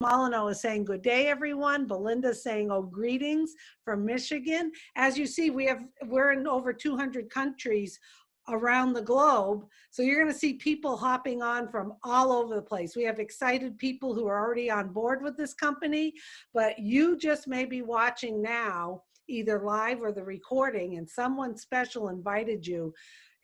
Molyneux is saying good day, everyone. Belinda's saying, oh, greetings from Michigan. As you see, we're in over 200 countries around the globe. So you're going to see people hopping on from all over the place. We have excited people who are already on board with this company, but you just may be watching now, either live or the recording, and someone special invited you.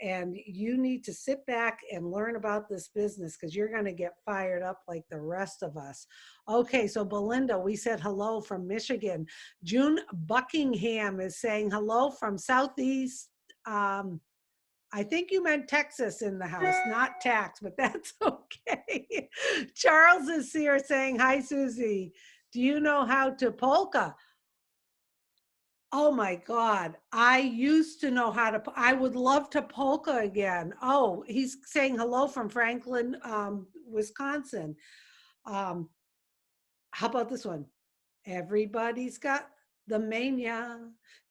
And you need to sit back and learn about this business because you're going to get fired up like the rest of us. Okay, so Belinda, we said hello from Michigan. June Buckingham is saying hello from Southeast. I think you meant Texas in the house, not tax, but that's okay. Charles is here saying, hi, Susie. Do you know how to polka? Oh my God, I used to know how to, I would love to polka again. Oh, he's saying hello from Franklin, Wisconsin. Um, how about this one? Everybody's got the mania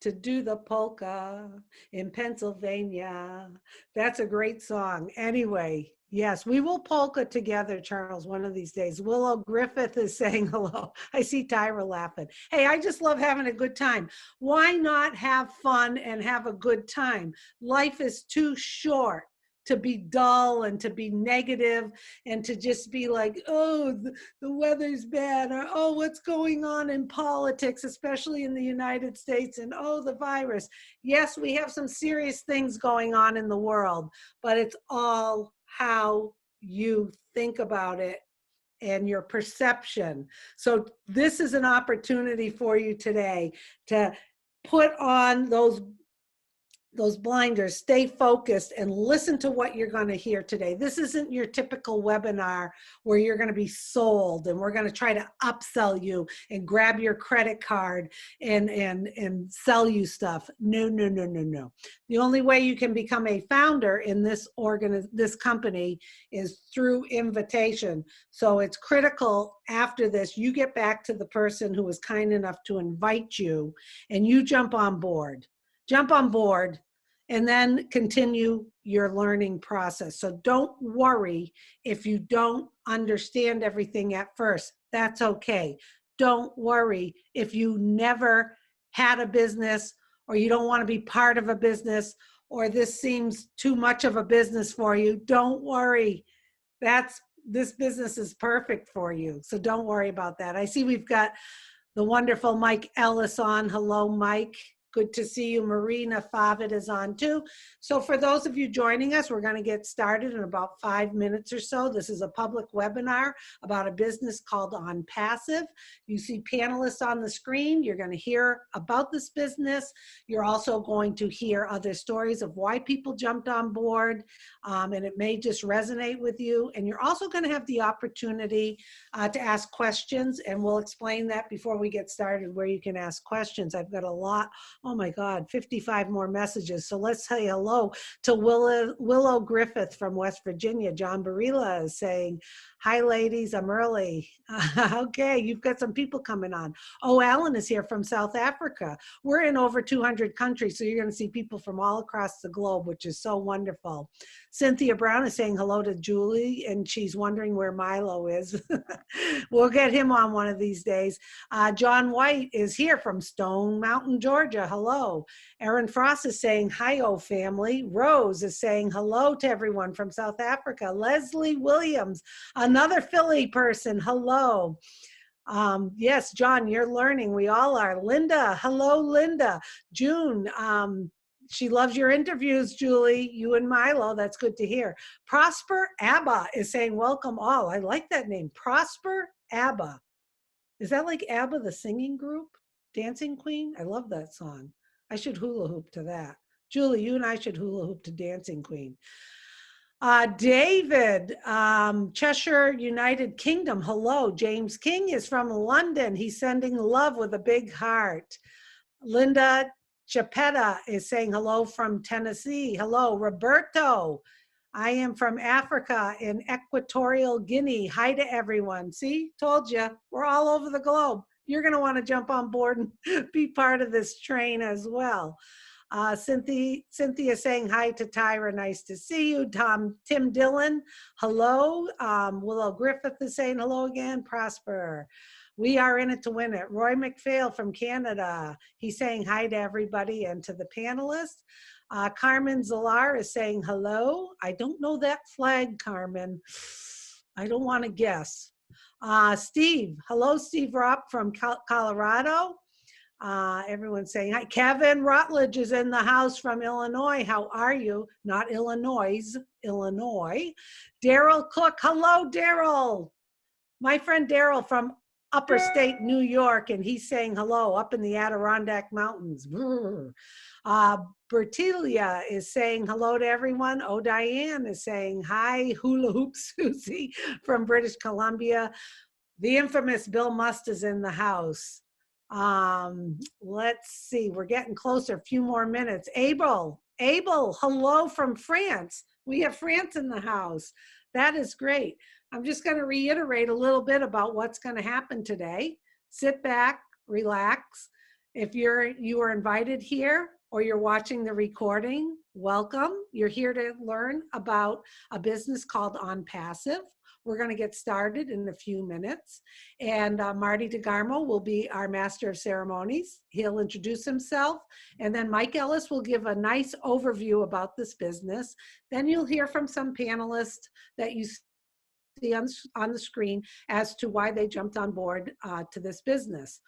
to do the polka in Pennsylvania. That's a great song. Anyway, yes, we will polka together, Charles, one of these days. Willow Griffith is saying hello. I see Tyra laughing. Hey, I just love having a good time. Why not have fun and have a good time? Life is too short to be dull and to be negative and to just be like, oh, the weather's bad, or oh, what's going on in politics, especially in the United States, and oh, the virus. Yes, we have some serious things going on in the world, but it's all how you think about it and your perception. So this is an opportunity for you today to put on those blinders, stay focused, and listen to what you're going to hear today. This isn't your typical webinar where you're going to be sold and we're going to try to upsell you and grab your credit card and sell you stuff. No, no, no, no, no. The only way you can become a founder in this company is through invitation. So it's critical after this, you get back to the person who was kind enough to invite you and you jump on board. Jump on board and then continue your learning process. So don't worry if you don't understand everything at first. That's okay. Don't worry if you never had a business or you don't want to be part of a business or this seems too much of a business for you. Don't worry. This business is perfect for you. So don't worry about that. I see we've got the wonderful Mike Ellis on. Hello, Mike. Good to see you. Marina Favid is on too. So for those of you joining us, we're going to get started in about 5 minutes or so. This is a public webinar about a business called OnPassive. You see panelists on the screen. You're going to hear about this business. You're also going to hear other stories of why people jumped on board, and it may just resonate with you. And you're also going to have the opportunity to ask questions, and we'll explain that before we get started where you can ask questions. I've got a lot. Oh my God, 55 more messages. So let's say hello to Willow Griffith from West Virginia. John Barilla is saying, hi ladies, I'm early. Okay, you've got some people coming on. Oh, Alan is here from South Africa. We're in over 200 countries, so you're gonna see people from all across the globe, which is so wonderful. Cynthia Brown is saying hello to Julie, and she's wondering where Milo is. We'll get him on one of these days. John White is here from Stone Mountain, Georgia. Hello. Aaron Frost is saying, hi-oh family. Rose is saying hello to everyone from South Africa. Leslie Williams, another Philly person. Hello. Yes, John, you're learning. We all are. Linda, hello, Linda. June, she loves your interviews, Julie, you and Milo. That's good to hear. Prosper Abba is saying, welcome all. I like that name, Prosper Abba. Is that like ABBA, the singing group? Dancing Queen? I love that song. I should hula hoop to that. Julie, you and I should hula hoop to Dancing Queen. David, Cheshire, United Kingdom. Hello. James King is from London. He's sending love with a big heart. Linda Chapetta is saying hello from Tennessee. Hello. Roberto, I am from Africa in Equatorial Guinea. Hi to everyone. See, told you, we're all over the globe. You're going to want to jump on board and be part of this train as well. Cynthia saying hi to Tyra. Nice to see you. Tim Dillon, hello. Willow Griffith is saying hello again. Prosper. We are in it to win it. Roy McPhail from Canada. He's saying hi to everybody and to the panelists. Carmen Zalar is saying hello. I don't know that flag, Carmen. I don't want to guess. Steve, hello, Steve Ropp from Colorado. Everyone's saying hi. Kevin Rutledge is in the house from Illinois. How are you? Not Illinois, Illinois. Daryl Cook, hello, Daryl. My friend Daryl from upper state New York, and he's saying hello up in the Adirondack Mountains. Bertilia is saying hello to everyone. Oh, Diane is saying hi. Hula Hoop Susie from British Columbia. The infamous Bill Must is in the house. Let's see, we're getting closer, a few more minutes. Abel, hello from France. We have France in the house. That is great. I'm just going to reiterate a little bit about what's going to happen today. Sit back, relax. If you are invited here or you're watching the recording, welcome. You're here to learn about a business called OnPassive. We're going to get started in a few minutes. And Marty DeGarmo will be our master of ceremonies. He'll introduce himself. And then Mike Ellis will give a nice overview about this business. Then you'll hear from some panelists that you see on the screen as to why they jumped on board to this business.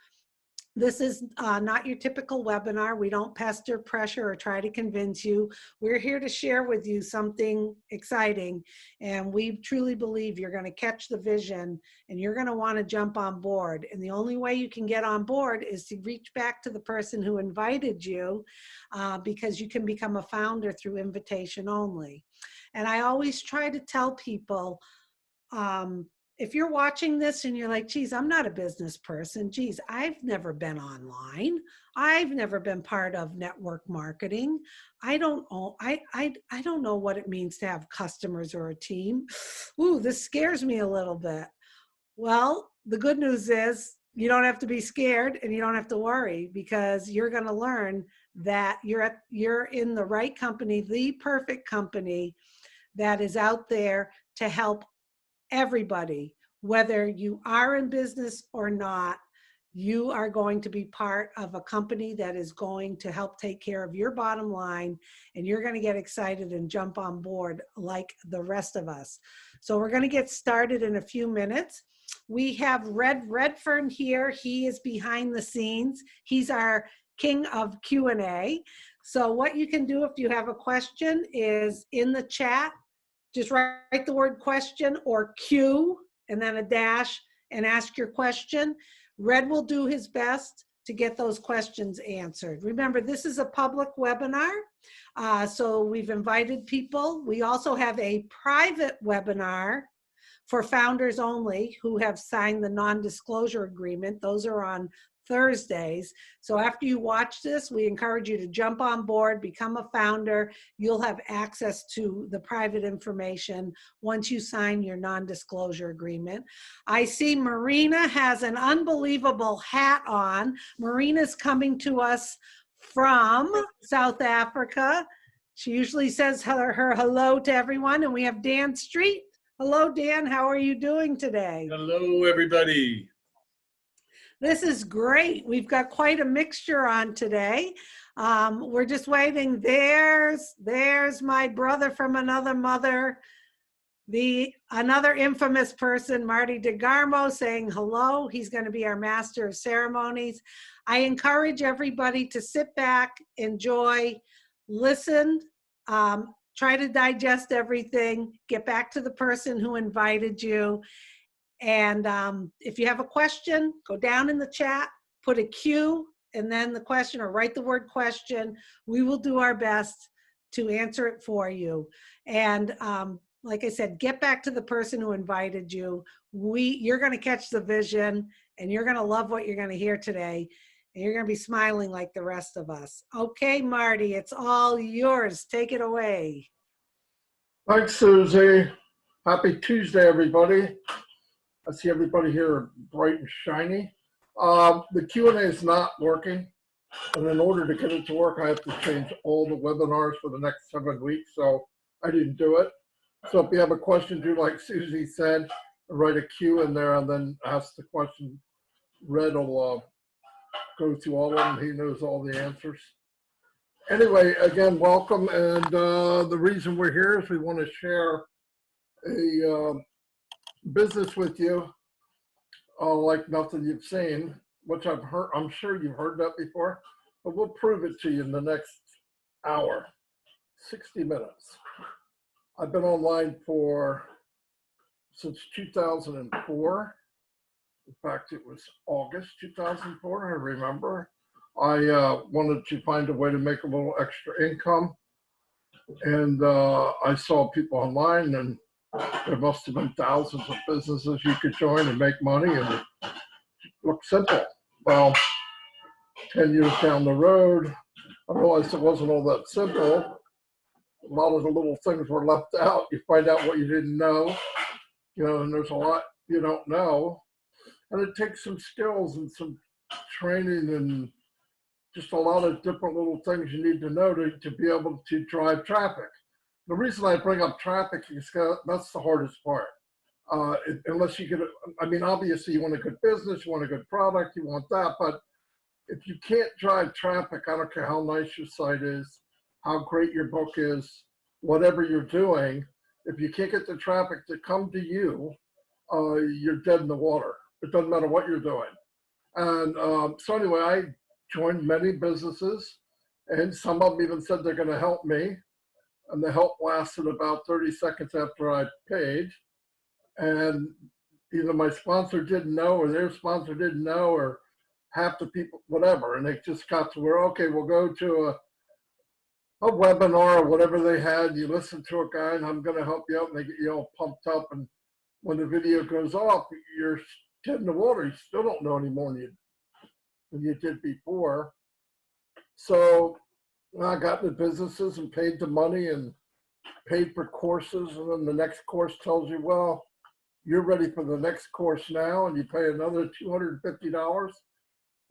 This is not your typical webinar. We don't pester, pressure, or try to convince you. We're here to share with you something exciting, and we truly believe you're going to catch the vision and you're going to want to jump on board. And the only way you can get on board is to reach back to the person who invited you, because you can become a founder through invitation only. And I always try to tell people, if you're watching this and you're like, geez, I'm not a business person. Geez, I've never been online. I've never been part of network marketing. I don't know what it means to have customers or a team. Ooh, this scares me a little bit. Well, the good news is you don't have to be scared and you don't have to worry, because you're going to learn that you're in the right company, the perfect company that is out there to help everybody. Whether you are in business or not, you are going to be part of a company that is going to help take care of your bottom line, and you're going to get excited and jump on board like the rest of us. So we're going to get started in a few minutes. We have Red Redfern here. He is behind the scenes. He's our king of Q&A. So what you can do if you have a question is in the chat, just write the word question or Q and then a dash and ask your question. Red will do his best to get those questions answered. Remember, this is a public webinar, so we've invited people. We also have a private webinar for founders only who have signed the non-disclosure agreement. Those are on Thursdays. So after you watch this, we encourage you to jump on board, become a founder. You'll have access to the private information once you sign your non-disclosure agreement. I see Marina has an unbelievable hat on. Marina's coming to us from South Africa. She usually says her hello to everyone. And we have Dan Street. Hello, Dan. How are you doing today? Hello, everybody. This is great. We've got quite a mixture on today. We're just waiting. There's my brother from another mother, another infamous person, Marty DeGarmo, saying hello. He's going to be our master of ceremonies. I encourage everybody to sit back, enjoy, listen, try to digest everything, get back to the person who invited you. And if you have a question, go down in the chat, put a Q and then the question, or write the word question. We will do our best to answer it for you. And like I said, get back to the person who invited you. You're going to catch the vision and you're going to love what you're going to hear today. And you're going to be smiling like the rest of us. Okay, Marty, it's all yours. Take it away. Thanks, Susie. Happy Tuesday, everybody. I see everybody here bright and shiny. The Q&A is not working. And in order to get it to work, I have to change all the webinars for the next 7 weeks. So I didn't do it. So if you have a question, do like Susie said, write a Q in there and then ask the question. Red will go through all of them. He knows all the answers. Anyway, again, welcome. And the reason we're here is we want to share a business with you like nothing you've seen, which I've heard. I'm sure you've heard that before, but we'll prove it to you in the next hour, 60 minutes. I've been online since 2004. In fact, it was August 2004, I remember. I wanted to find a way to make a little extra income. And I saw people online, and there must have been thousands of businesses you could join and make money, and it looked simple. Well, 10 years down the road, I realized it wasn't all that simple. A lot of the little things were left out. You find out what you didn't know, and there's a lot you don't know. And it takes some skills and some training and just a lot of different little things you need to know to be able to drive traffic. The reason I bring up traffic is that's the hardest part. Unless you get, obviously you want a good business, you want a good product, you want that, but if you can't drive traffic, I don't care how nice your site is, how great your book is, whatever you're doing, if you can't get the traffic to come to you, you're dead in the water. It doesn't matter what you're doing. And so anyway, I joined many businesses, and some of them even said they're going to help me. And the help lasted about 30 seconds after I paid. And either my sponsor didn't know, or their sponsor didn't know, or half the people, whatever. And they just got to where, okay, we'll go to a webinar or whatever they had. You listen to a guy, and I'm going to help you out. And they get you all pumped up. And when the video goes off, you're dead in the water. You still don't know any more than you did before. So I got into businesses and paid the money and paid for courses. And then the next course tells you, well, you're ready for the next course now. And you pay another $250,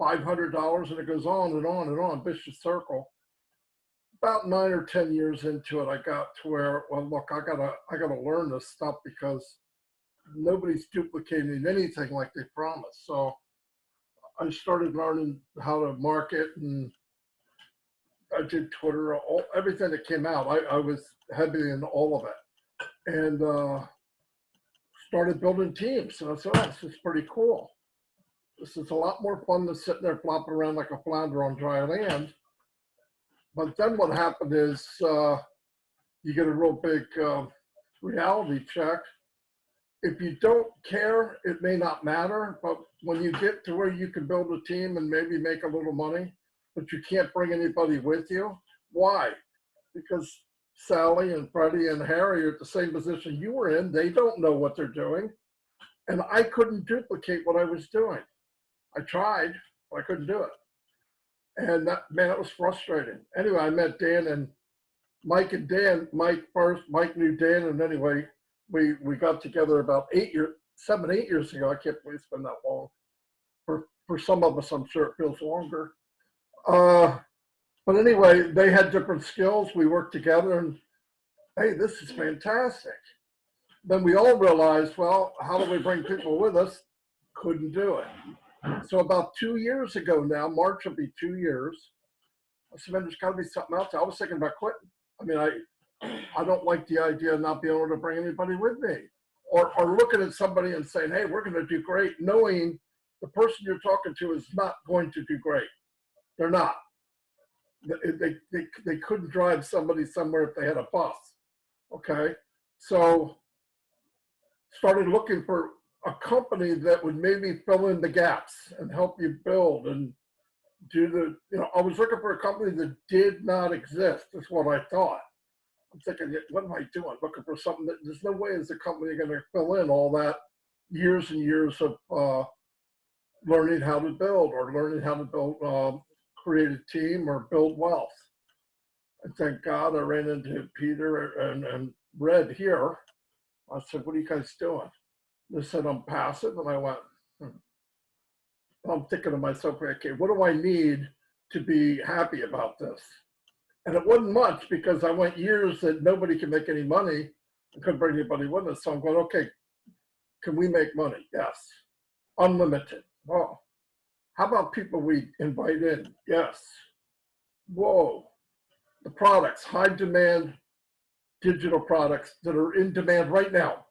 $500, and it goes on and on and on, vicious circle. About 9 or 10 years into it, I got to where, well, look, I gotta learn this stuff because nobody's duplicating anything like they promised. So I started learning how to market, and I did Twitter, everything that came out. I was heavy in all of it, and started building teams. And I said, oh, this is pretty cool. This is a lot more fun than sitting there flopping around like a flounder on dry land. But then what happened is you get a real big reality check. If you don't care, it may not matter, but when you get to where you can build a team and maybe make a little money, but you can't bring anybody with you, why? Because Sally and Freddie and Harry are at the same position you were in. They don't know what they're doing. And I couldn't duplicate what I was doing. I tried, but I couldn't do it. And that, man, it was frustrating. Anyway, I met Dan and Mike and Dan. Mike first, Mike knew Dan, and anyway, we got together about 8 years ago. I can't believe it's been that long. For some of us, I'm sure it feels longer. But anyway, they had different skills. We worked together, and hey, this is fantastic. Then we all realized, well, how do we bring people with us? Couldn't do it. So about 2 years ago now, March will be 2 years. I said, man, there's got to be something else. I was thinking about quitting. I mean, I don't like the idea of not being able to bring anybody with me, or looking at somebody and saying, hey, we're going to do great, knowing the person you're talking to is not going to do great. They're not. They couldn't drive somebody somewhere if they had a bus. Okay. So started looking for a company that would maybe fill in the gaps and help you build and do I was looking for a company that did not exist. That's what I thought. I'm thinking, what am I doing? Looking for something that there's no way is a company going to fill in all that years and years of learning how to build, or learning how to build, create a team, or build wealth. And thank God I ran into Peter and Red here. I said, what are you guys doing? They said, OnPassive. And I went, I'm thinking to myself, okay, what do I need to be happy about this. And it wasn't much because I went years that nobody could make any money and couldn't bring anybody with us. So I'm going, okay, can we make money? Yes. Unlimited. Well, how about people we invite in? Yes. Whoa. The products, high demand digital products that are in demand right now.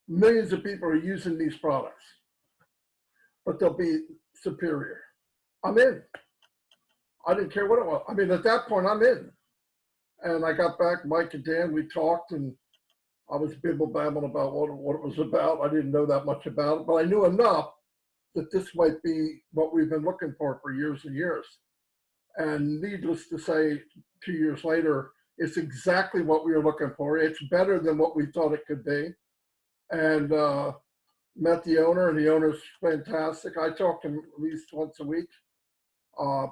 Millions of people are using these products, but they'll be superior. I'm in. I didn't care what it was. I mean, at that point, I'm in. And I got back, Mike and Dan, we talked, and I was bibble-babbling about what it was about. I didn't know that much about it, but I knew enough that this might be what we've been looking for years and years. And needless to say, 2 years later, it's exactly what we were looking for. It's better than what we thought it could be. And met the owner, and the owner's fantastic. I talk to him at least once a week.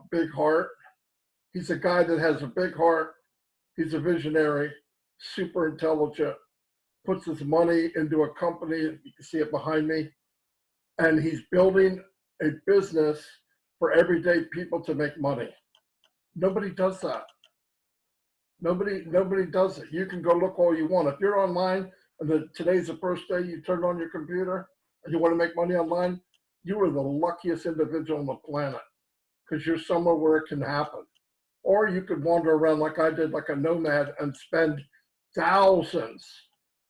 Big heart. He's a guy that has a big heart. He's a visionary, super intelligent, puts his money into a company. You can see it behind me. And he's building a business for everyday people to make money. Nobody does that. Nobody does it. You can go look all you want. If you're online and today's the first day you turn on your computer and you want to make money online, you are the luckiest individual on the planet because you're somewhere where it can happen. Or you could wander around like I did, like a nomad, and spend thousands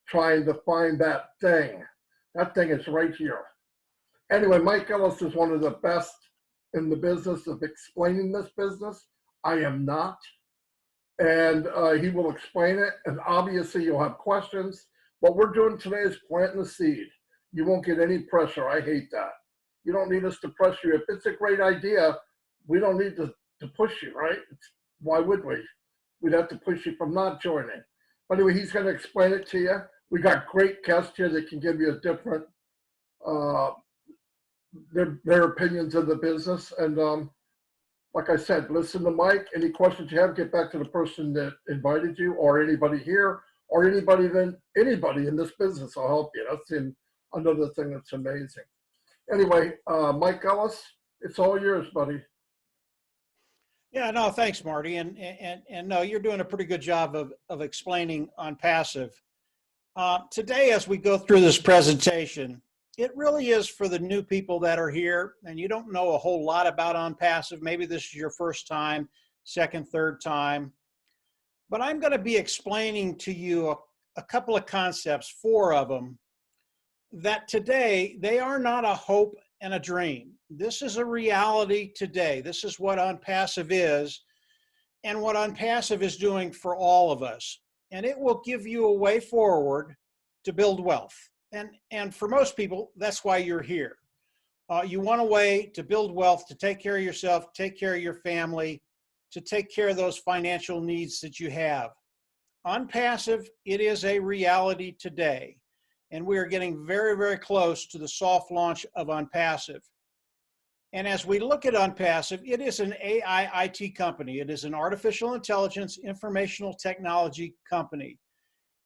trying to find that thing. That thing is right here. Anyway, Mike Ellis is one of the best in the business of explaining this business. I am not. And he will explain it. And obviously you'll have questions. What we're doing today is planting the seed. You won't get any pressure. I hate that. You don't need us to pressure you. If it's a great idea, we don't need to push you, right? Why would we? We'd have to push you from not joining. But anyway, he's going to explain it to you. We got great guests here that can give you a different, their opinions of the business. And like I said, listen to Mike. Any questions you have, get back to the person that invited you, or anybody here, or anybody in this business will help you. That's another thing that's amazing. Anyway, Mike Ellis, it's all yours, buddy. Yeah, no, thanks, Marty. And no, you're doing a pretty good job of explaining OnPassive. Today, as we go through this presentation, it really is for the new people that are here and you don't know a whole lot about OnPassive. Maybe this is your first time, second, third time. But I'm going to be explaining to you a couple of concepts, 4 of them, that today they are not a hope and a dream. This is a reality today. This is what OnPassive is and what OnPassive is doing for all of us. And it will give you a way forward to build wealth. And for most people, that's why you're here. You want a way to build wealth, to take care of yourself, take care of your family, to take care of those financial needs that you have. OnPassive, it is a reality today. And we are getting very, very close to the soft launch of OnPassive. And as we look at OnPassive, it is an AI IT company. It is an artificial intelligence informational technology company.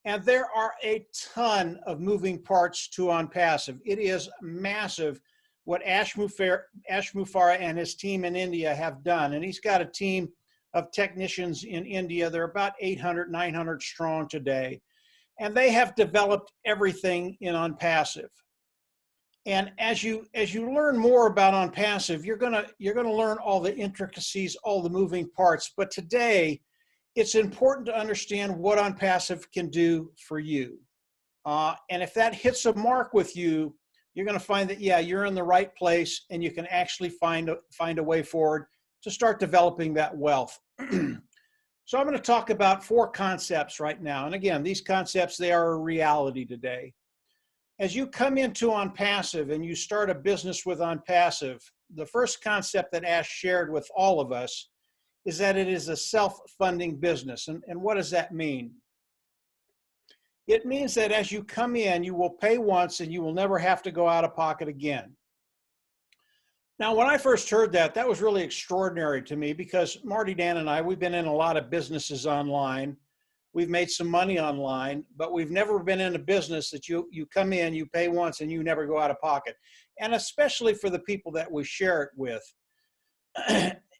And there are a ton of moving parts to OnPassive. It is massive what Ash Mufareh and his team in India have done. And he's got a team of technicians in India. They're about 800, 900 strong today. And they have developed everything in OnPassive. And as you learn more about OnPassive, you're gonna learn all the intricacies, all the moving parts. But today, it's important to understand what OnPassive can do for you. And if that hits a mark with you, you're going to find that, yeah, you're in the right place and you can actually find a way forward to start developing that wealth. So I'm going to talk about 4 concepts right now. And again, these concepts, they are a reality today. As you come into OnPassive and you start a business with OnPassive, the first concept that Ash shared with all of us is that it is a self-funding business. And what does that mean? It means that as you come in, you will pay once and you will never have to go out of pocket again. Now, when I first heard that, that was really extraordinary to me because Marty, Dan, and I, we've been in a lot of businesses online. We've made some money online, but we've never been in a business that you come in, you pay once, and you never go out of pocket. And especially for the people that we share it with.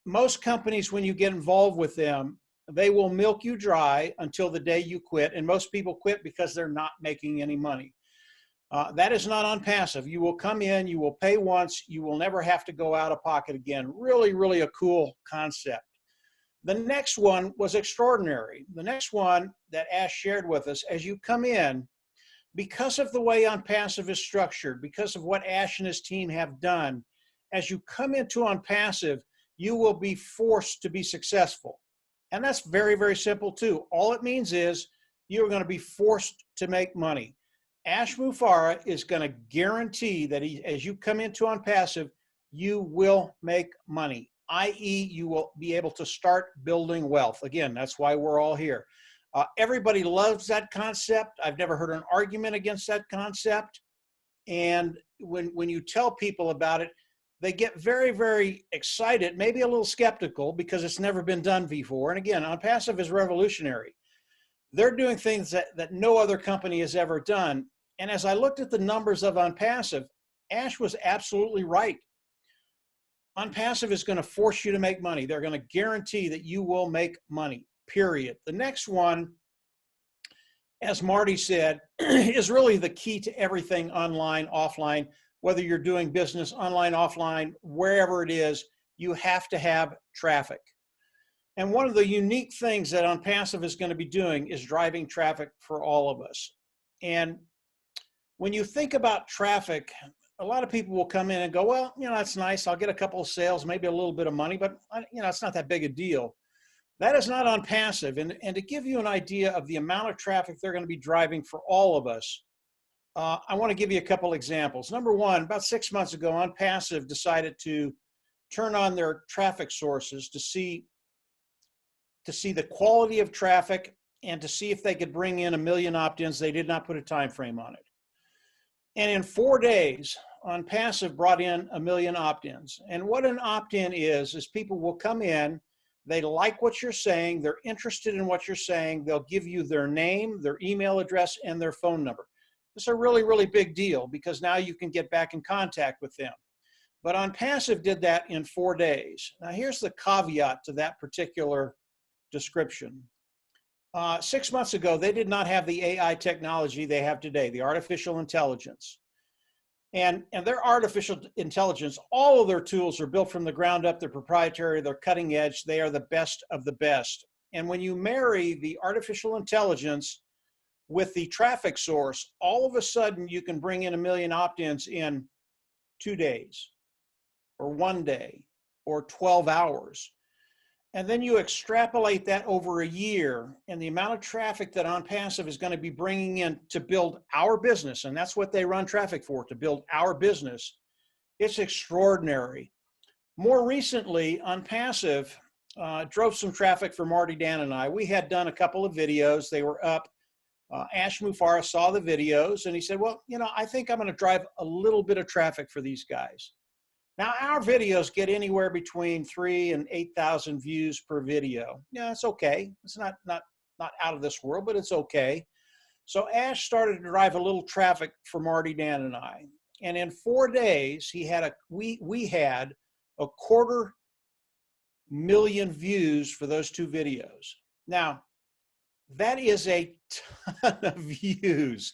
most companies, when you get involved with them, they will milk you dry until the day you quit. And most people quit because they're not making any money. That is not OnPassive. You will come in, you will pay once, you will never have to go out of pocket again. Really, really a cool concept. The next one was extraordinary. The next one that Ash shared with us, as you come in, because of the way OnPassive is structured, because of what Ash and his team have done, as you come into OnPassive, you will be forced to be successful. And that's very, very simple too. All it means is you're going to be forced to make money. Ash Mufareh is going to guarantee that as you come into OnPassive, you will make money, i.e. you will be able to start building wealth. Again, that's why we're all here. Everybody loves that concept. I've never heard an argument against that concept. And when you tell people about it, they get very, very excited, maybe a little skeptical because it's never been done before. And again, OnPassive is revolutionary. They're doing things that no other company has ever done. And as I looked at the numbers of OnPassive, Ash was absolutely right. OnPassive is going to force you to make money. They're going to guarantee that you will make money, period. The next one, as Marty said, is really the key to everything online, offline. Whether you're doing business online, offline, wherever it is, you have to have traffic. And one of the unique things that OnPassive is going to be doing is driving traffic for all of us. And when you think about traffic, a lot of people will come in and go, well, that's nice. I'll get a couple of sales, maybe a little bit of money, but it's not that big a deal. That is not OnPassive. And to give you an idea of the amount of traffic they're going to be driving for all of us, I want to give you a couple examples. Number one, about 6 months ago, OnPassive decided to turn on their traffic sources to see the quality of traffic and to see if they could bring in 1 million opt-ins. They did not put a time frame on it. And in 4 days, OnPassive brought in 1 million opt-ins. And what an opt-in is people will come in, they like what you're saying, they're interested in what you're saying, they'll give you their name, their email address, and their phone number. It's a really, really big deal because now you can get back in contact with them. But OnPassive did that in 4 days. Now here's the caveat to that particular description. 6 months ago, they did not have the AI technology they have today, the artificial intelligence. And their artificial intelligence, all of their tools are built from the ground up. They're proprietary, they're cutting edge, they are the best of the best. And when you marry the artificial intelligence with the traffic source, all of a sudden you can bring in 1 million opt-ins in 2 days, or 1 day, or 12 hours. And then you extrapolate that over a year, and the amount of traffic that OnPassive is going to be bringing in to build our business, and that's what they run traffic for, to build our business, it's extraordinary. More recently, OnPassive drove some traffic for Marty, Dan, and I. We had done a couple of videos. They were up. Ash Mufareh saw the videos, and he said, well, I think I'm going to drive a little bit of traffic for these guys. Now, our videos get anywhere between 3,000 and 8,000 views per video. Yeah, it's okay. It's not out of this world, but it's okay. So Ash started to drive a little traffic for Marty, Dan, and I. And in 4 days, we had 250,000 views for those 2 videos. Now, that is a ton of views.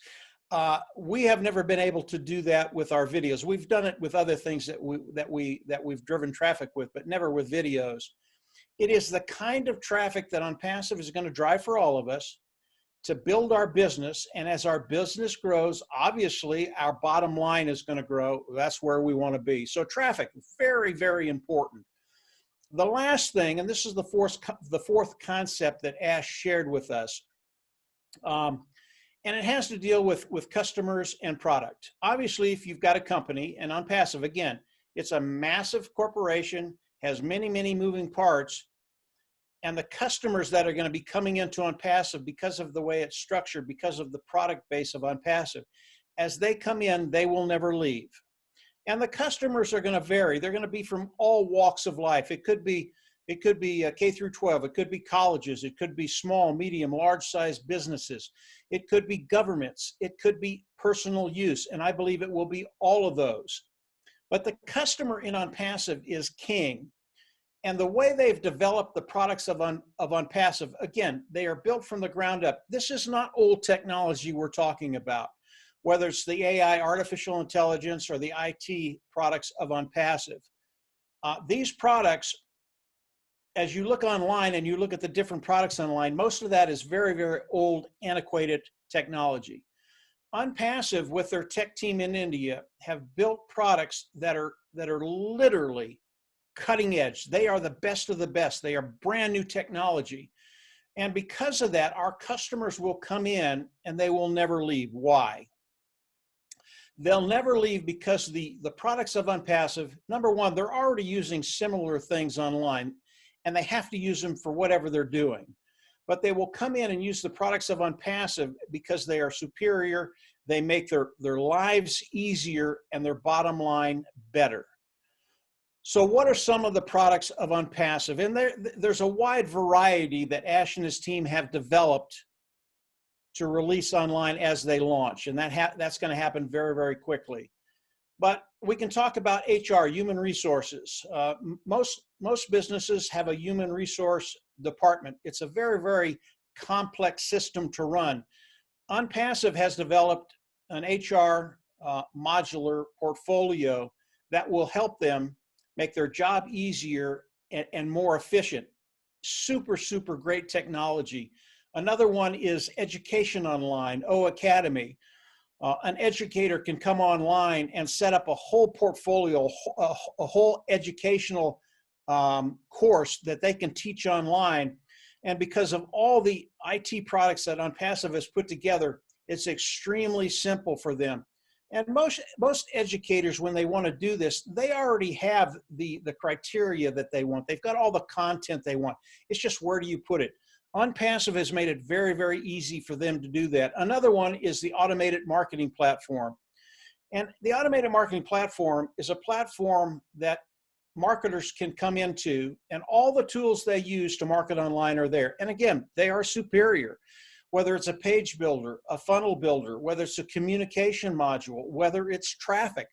We have never been able to do that with our videos. We've done it with other things that we've driven traffic with, but never with videos. It is the kind of traffic that OnPassive is going to drive for all of us to build our business. And as our business grows, obviously our bottom line is going to grow. That's where we want to be. So traffic, very, very important. The last thing, and this is the fourth concept that Ash shared with us, and it has to deal with customers and product. Obviously, if you've got a company, and OnPassive, again, it's a massive corporation, has many, many moving parts, and the customers that are going to be coming into OnPassive because of the way it's structured, because of the product base of OnPassive, as they come in, they will never leave. And the customers are going to vary. They're going to be from all walks of life. It could be K through 12. It could be colleges. It could be small, medium, large-sized businesses. It could be governments. It could be personal use. And I believe it will be all of those. But the customer in OnPassive is king. And the way they've developed the products of OnPassive, again, they are built from the ground up. This is not old technology we're talking about, whether it's the AI, artificial intelligence, or the IT products of OnPassive. These products, as you look online and you look at the different products online, most of that is very, very old, antiquated technology. OnPassive, with their tech team in India, have built products that are literally cutting edge. They are the best of the best. They are brand new technology. And because of that, our customers will come in and they will never leave. Why? They'll never leave because the products of OnPassive, number one, they're already using similar things online, and they have to use them for whatever they're doing. But they will come in and use the products of OnPassive because they are superior, they make their lives easier, and their bottom line better. So what are some of the products of OnPassive? And there's a wide variety that Ash and his team have developed to release online as they launch, and that's going to happen very, very quickly. But we can talk about HR, human resources. Most businesses have a human resource department. It's a very, very complex system to run. OnPassive has developed an HR modular portfolio that will help them make their job easier and more efficient. Super, super great technology. Another one is education online, O Academy. An educator can come online and set up a whole portfolio, a whole educational course that they can teach online. And because of all the IT products that OnPassive has put together, it's extremely simple for them. And most educators, when they want to do this, they already have the criteria that they want. They've got all the content they want. It's just, where do you put it? OnPassive has made it very, very easy for them to do that. Another one is the automated marketing platform. And the automated marketing platform is a platform that marketers can come into, and all the tools they use to market online are there. And again, they are superior. Whether it's a page builder, a funnel builder, whether it's a communication module, whether it's traffic,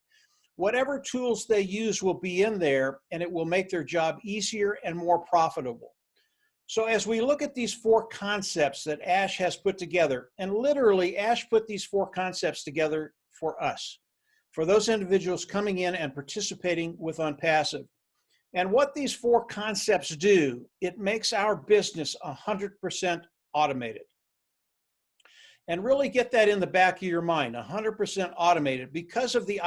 whatever tools they use will be in there, and it will make their job easier and more profitable. So as we look at these 4 concepts that Ash has put together, and literally Ash put these 4 concepts together for us, for those individuals coming in and participating with OnPassive. And what these 4 concepts do, it makes our business 100% automated. And really get that in the back of your mind, 100% automated, because of the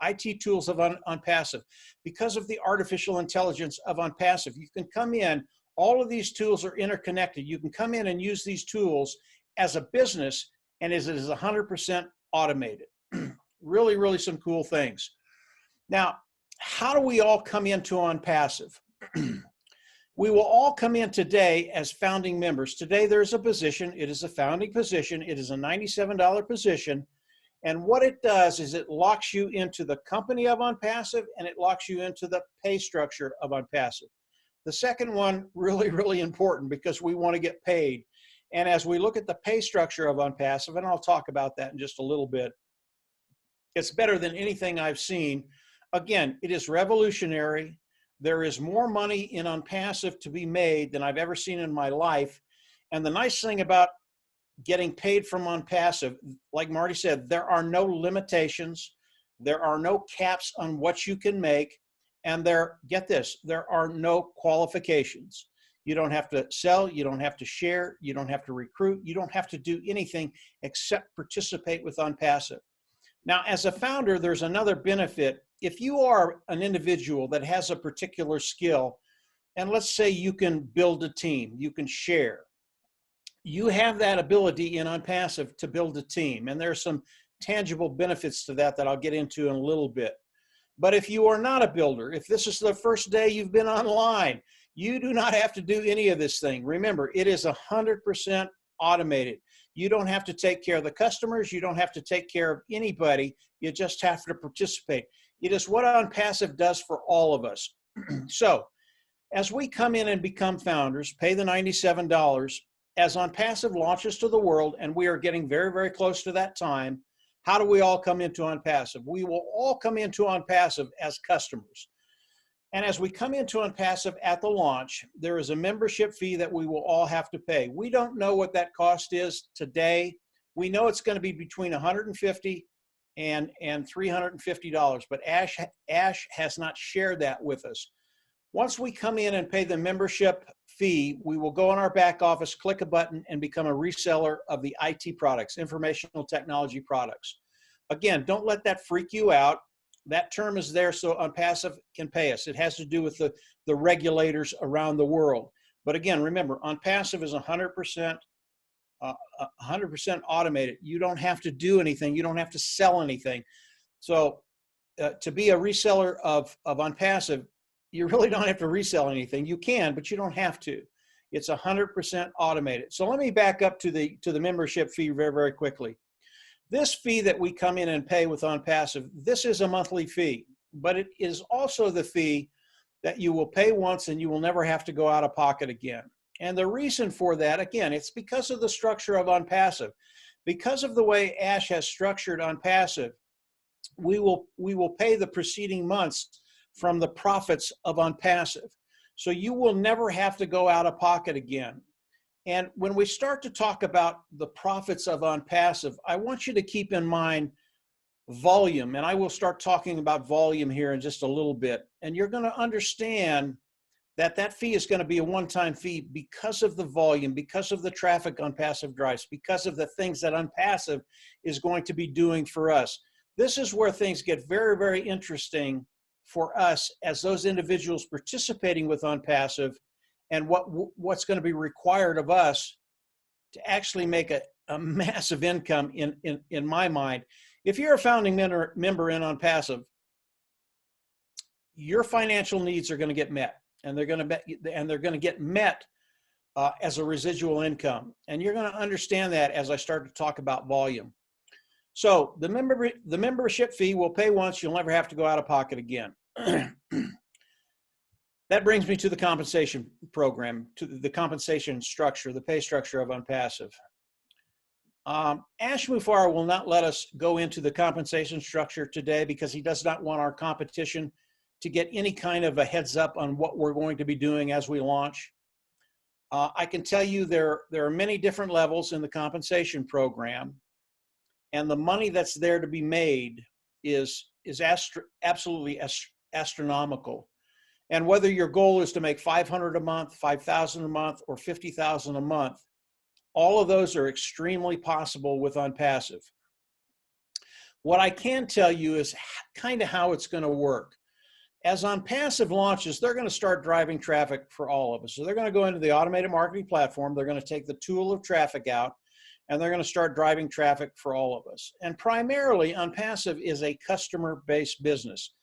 IT tools of OnPassive, because of the artificial intelligence of OnPassive. You can come in, all of these tools are interconnected. You can come in and use these tools as a business, and it is 100% automated. Really, really some cool things. Now, how do we all come into OnPassive? We will all come in today as founding members. Today there's a position. It is a founding position. It is a $97 position. And what it does is it locks you into the company of OnPassive, and it locks you into the pay structure of OnPassive. The second one, really, really important, because we want to get paid. And as we look at the pay structure of OnPassive, and I'll talk about that in just a little bit, it's better than anything I've seen. Again, it is revolutionary. There is more money in OnPassive to be made than I've ever seen in my life. And the nice thing about getting paid from OnPassive, like Marty said, there are no limitations. There are no caps on what you can make. And get this, there are no qualifications. You don't have to sell, you don't have to share, you don't have to recruit, you don't have to do anything except participate with OnPassive. Now, as a founder, there's another benefit. If you are an individual that has a particular skill, and let's say you can build a team, you can share, you have that ability in OnPassive to build a team. And there's some tangible benefits to that I'll get into in a little bit. But if you are not a builder, if this is the first day you've been online, you do not have to do any of this thing. Remember, it is 100% automated. You don't have to take care of the customers. You don't have to take care of anybody. You just have to participate. It is what OnPassive does for all of us. So as we come in and become founders, pay the $97, as OnPassive launches to the world, and we are getting very, very close to that time, how do we all come into OnPassive? We will all come into OnPassive as customers. And as we come into OnPassive at the launch, there is a membership fee that we will all have to pay. We don't know what that cost is today. We know it's going to be between $150 and $350, but Ash has not shared that with us. Once we come in and pay the membership fee, we will go in our back office, click a button, and become a reseller of the IT products, informational technology products. Again, don't let that freak you out. That term is there so OnPassive can pay us. It has to do with the regulators around the world. But again, remember, OnPassive is 100% automated. You don't have to do anything. You don't have to sell anything. So to be a reseller of OnPassive, you really don't have to resell anything. You can, but you don't have to. It's 100% automated. So let me back up to the membership fee very, very quickly. This fee that we come in and pay with OnPassive, this is a monthly fee, but it is also the fee that you will pay once and you will never have to go out of pocket again. And the reason for that, again, it's because of the structure of OnPassive. Because of the way Ash has structured OnPassive, we will pay the preceding months from the profits of OnPassive. So you will never have to go out of pocket again. And when we start to talk about the profits of OnPassive, I want you to keep in mind volume. And I will start talking about volume here in just a little bit. And you're going to understand that that fee is going to be a one-time fee because of the volume, because of the traffic OnPassive drives, because of the things that OnPassive is going to be doing for us. This is where things get very, very interesting for us as those individuals participating with OnPassive, and what's going to be required of us to actually make a massive income in my mind. If you're a founding member in OnPassive, your financial needs are going to get met, and they're going to get met as a residual income. And you're going to understand that as I start to talk about volume. So the membership fee we'll pay once, you'll never have to go out of pocket again. That brings me to the compensation program, to the compensation structure, the pay structure of OnPassive. Ash Mufareh will not let us go into the compensation structure today because he does not want our competition to get any kind of a heads up on what we're going to be doing as we launch. I can tell you there are many different levels in the compensation program, and the money that's there to be made is absolutely astronomical. And whether your goal is to make $500 a month, $5,000 a month, or $50,000 a month, all of those are extremely possible with OnPassive. What I can tell you is kind of how it's going to work. As OnPassive launches, they're going to start driving traffic for all of us. So they're going to go into the automated marketing platform. They're going to take the tool of traffic out, and they're going to start driving traffic for all of us. And primarily, OnPassive is a customer-based business.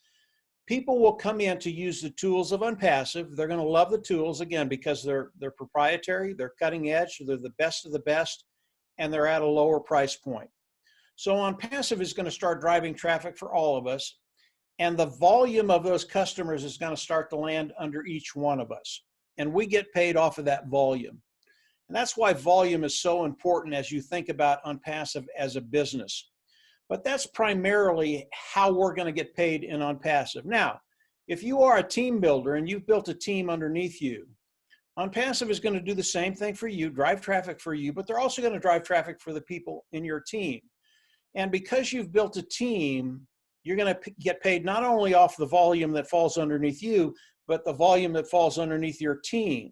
People will come in to use the tools of OnPassive. They're going to love the tools, again, because they're proprietary, they're cutting edge, they're the best of the best, and they're at a lower price point. So OnPassive is going to start driving traffic for all of us, and the volume of those customers is going to start to land under each one of us. And we get paid off of that volume. And that's why volume is so important as you think about OnPassive as a business. But that's primarily how we're going to get paid in OnPassive. Now, if you are a team builder and you've built a team underneath you, OnPassive is going to do the same thing for you, drive traffic for you, but they're also going to drive traffic for the people in your team. And because you've built a team, you're going to get paid not only off the volume that falls underneath you, but the volume that falls underneath your team.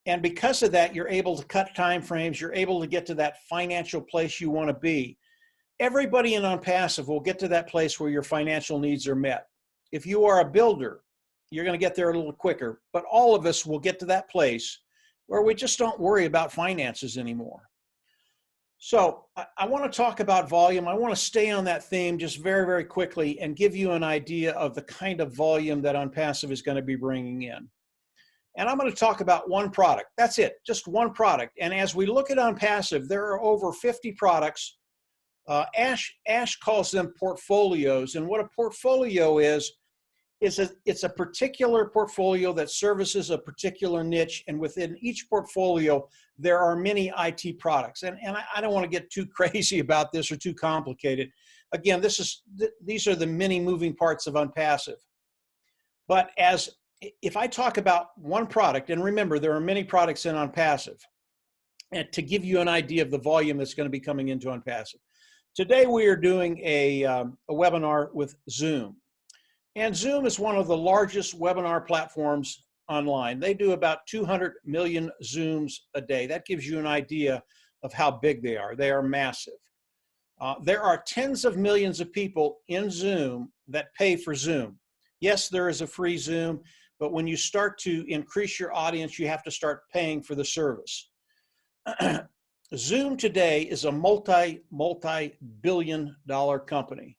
And because of that, you're able to cut time frames. You're able to get to that financial place you want to be. Everybody in OnPassive will get to that place where your financial needs are met. If you are a builder, you're going to get there a little quicker, but all of us will get to that place where we just don't worry about finances anymore. So I want to talk about volume. I want to stay on that theme just very, very quickly and give you an idea of the kind of volume that OnPassive is going to be bringing in. And I'm going to talk about one product. That's it, just one product. And as we look at OnPassive, there are over 50 products. Ash calls them portfolios, and what a portfolio is it's a particular portfolio that services a particular niche, and within each portfolio there are many IT products. And I don't want to get too crazy about this or too complicated. Again, these are the many moving parts of OnPassive. But if I talk about one product, and remember, there are many products in OnPassive, and to give you an idea of the volume that's going to be coming into OnPassive. Today, we are doing a webinar with Zoom. And Zoom is one of the largest webinar platforms online. They do about 200 million Zooms a day. That gives you an idea of how big they are. They are massive. There are tens of millions of people in Zoom that pay for Zoom. Yes, there is a free Zoom, but when you start to increase your audience, you have to start paying for the service. Zoom today is a multi-billion-dollar company.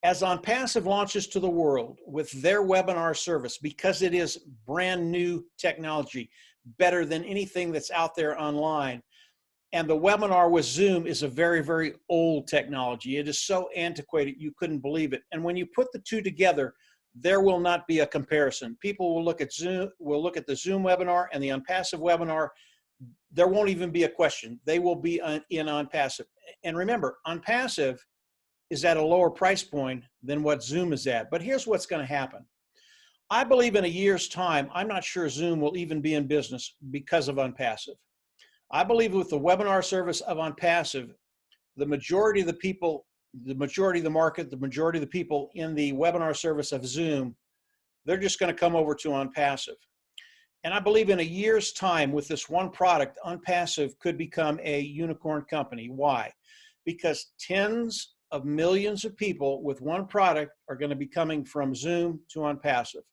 As OnPassive launches to the world with their webinar service, because it is brand new technology, better than anything that's out there online, and the webinar with Zoom is a very, very old technology. It is so antiquated, you couldn't believe it. And when you put the two together, there will not be a comparison. People will look at Zoom, will look at the Zoom webinar and the OnPassive webinar. There won't even be a question. They will be in OnPassive. And remember, OnPassive is at a lower price point than what Zoom is at. But here's what's going to happen. I believe in a year's time, I'm not sure Zoom will even be in business because of OnPassive. I believe with the webinar service of OnPassive, the majority of the people, the majority of the market, the majority of the people in the webinar service of Zoom, they're just going to come over to OnPassive. And I believe in a year's time with this one product, OnPassive could become a unicorn company. Why? Because tens of millions of people with one product are going to be coming from Zoom to OnPassive.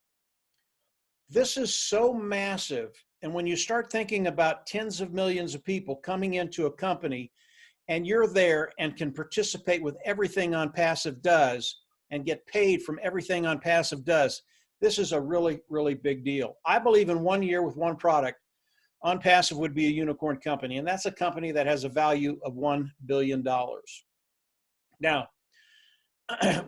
This is so massive. And when you start thinking about tens of millions of people coming into a company and you're there and can participate with everything OnPassive does and get paid from everything OnPassive does, this is a really, really big deal. I believe in 1 year with one product, OnPassive would be a unicorn company, and that's a company that has a value of $1 billion. Now,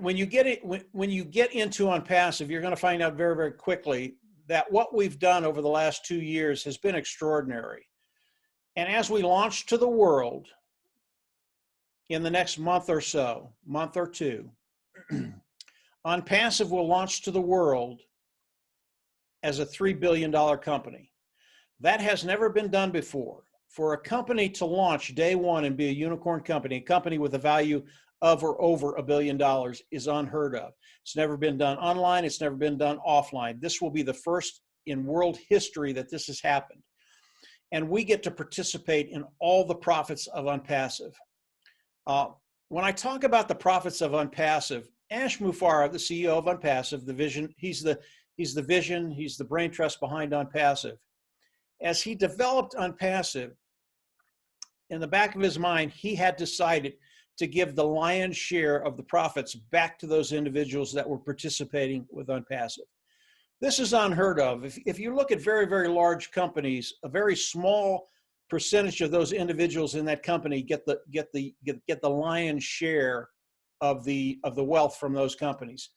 when you get into OnPassive, you're going to find out very, very quickly that what we've done over the last 2 years has been extraordinary. And as we launch to the world in the next month or so, month or two, OnPassive will launch to the world as a $3 billion company. That has never been done before. For a company to launch day one and be a unicorn company, a company with a value of or over $1 billion is unheard of. It's never been done online. It's never been done offline. This will be the first in world history that this has happened. And we get to participate in all the profits of OnPassive. When I talk about the profits of OnPassive, Ash Mufareh, the CEO of OnPassive, the vision, he's the vision, he's the brain trust behind OnPassive. As he developed OnPassive, in the back of his mind, he had decided to give the lion's share of the profits back to those individuals that were participating with OnPassive. This is unheard of. If you look at very, very large companies, a very small percentage of those individuals in that company get the lion's share of the wealth from those companies.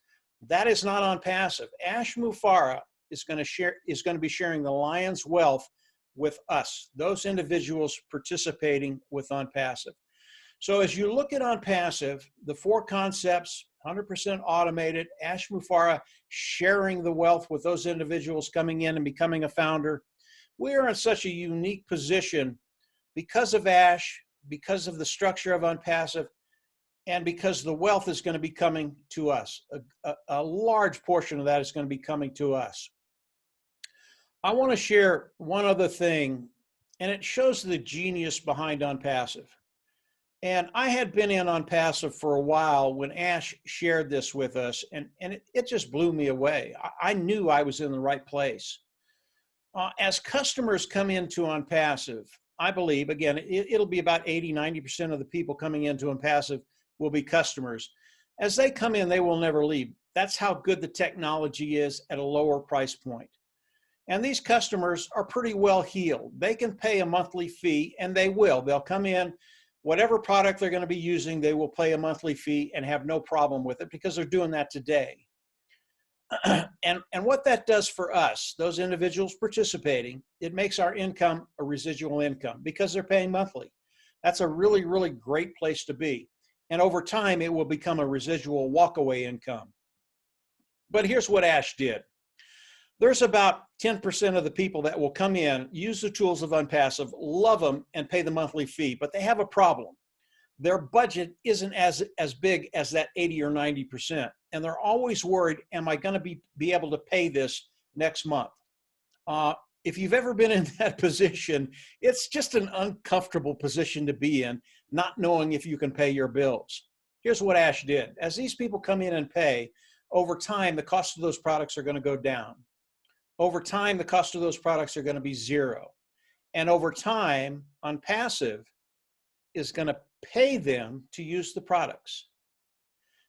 That is not OnPassive. Ash Mufareh is going to be sharing the lion's wealth with us, those individuals participating with OnPassive. So as you look at OnPassive, the 4 concepts, 100% automated, Ash Mufareh sharing the wealth with those individuals coming in and becoming a founder, we are in such a unique position because of Ash, because of the structure of OnPassive, and because the wealth is going to be coming to us. A large portion of that is going to be coming to us. I want to share one other thing, and it shows the genius behind OnPassive. And I had been in OnPassive for a while when Ash shared this with us, and it just blew me away. I knew I was in the right place. As customers come into OnPassive, I believe, again, it'll be about 80–90% of the people coming into OnPassive will be customers. As they come in, they will never leave. That's how good the technology is at a lower price point. And these customers are pretty well heeled. They can pay a monthly fee, and they will. They'll come in, whatever product they're going to be using, they will pay a monthly fee and have no problem with it because they're doing that today. And what that does for us, those individuals participating, it makes our income a residual income because they're paying monthly. That's a really, really great place to be. And over time, it will become a residual walkaway income. But here's what Ash did. There's about 10% of the people that will come in, use the tools of OnPassive, love them, and pay the monthly fee, but they have a problem. Their budget isn't as big as that 80 or 90%. And they're always worried, am I going to be able to pay this next month? If you've ever been in that position, it's just an uncomfortable position to be in, not knowing if you can pay your bills. Here's what Ash did. As these people come in and pay, over time, the cost of those products are going to go down. Over time, the cost of those products are going to be zero. And over time, OnPassive is going to pay them to use the products.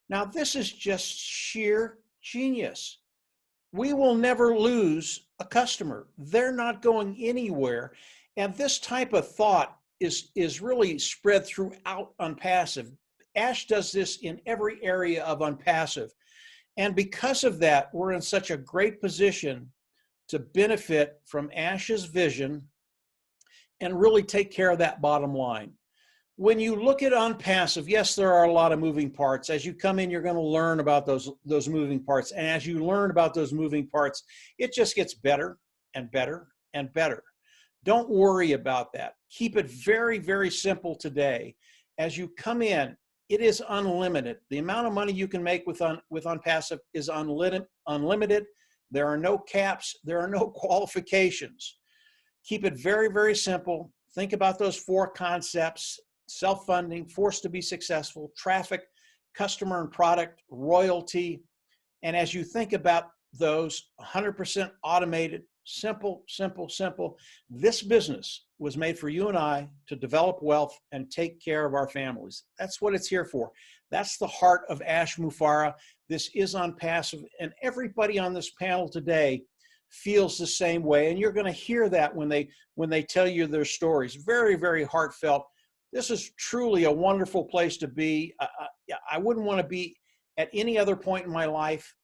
Now, this is just sheer genius. We will never lose a customer. They're not going anywhere. And this type of thought is really spread throughout OnPassive. Ash does this in every area of OnPassive. And because of that, we're in such a great position to benefit from Ash's vision and really take care of that bottom line. When you look at OnPassive, yes, there are a lot of moving parts. As you come in, you're going to learn about those moving parts. And as you learn about those moving parts, it just gets better and better and better. Don't worry about that. Keep it very, very simple today. As you come in, it is unlimited. The amount of money you can make with OnPassive is unlimited. There are no caps. There are no qualifications. Keep it very, very simple. Think about those 4 concepts: self-funding, forced to be successful, traffic, customer and product, royalty. And as you think about those, 100% automated, simple, simple, simple. This business was made for you and I to develop wealth and take care of our families. That's what it's here for. That's the heart of Ash Mufareh. This is OnPassive, and everybody on this panel today feels the same way. And you're going to hear that when they tell you their stories. Very, very heartfelt. This is truly a wonderful place to be. I wouldn't want to be at any other point in my life,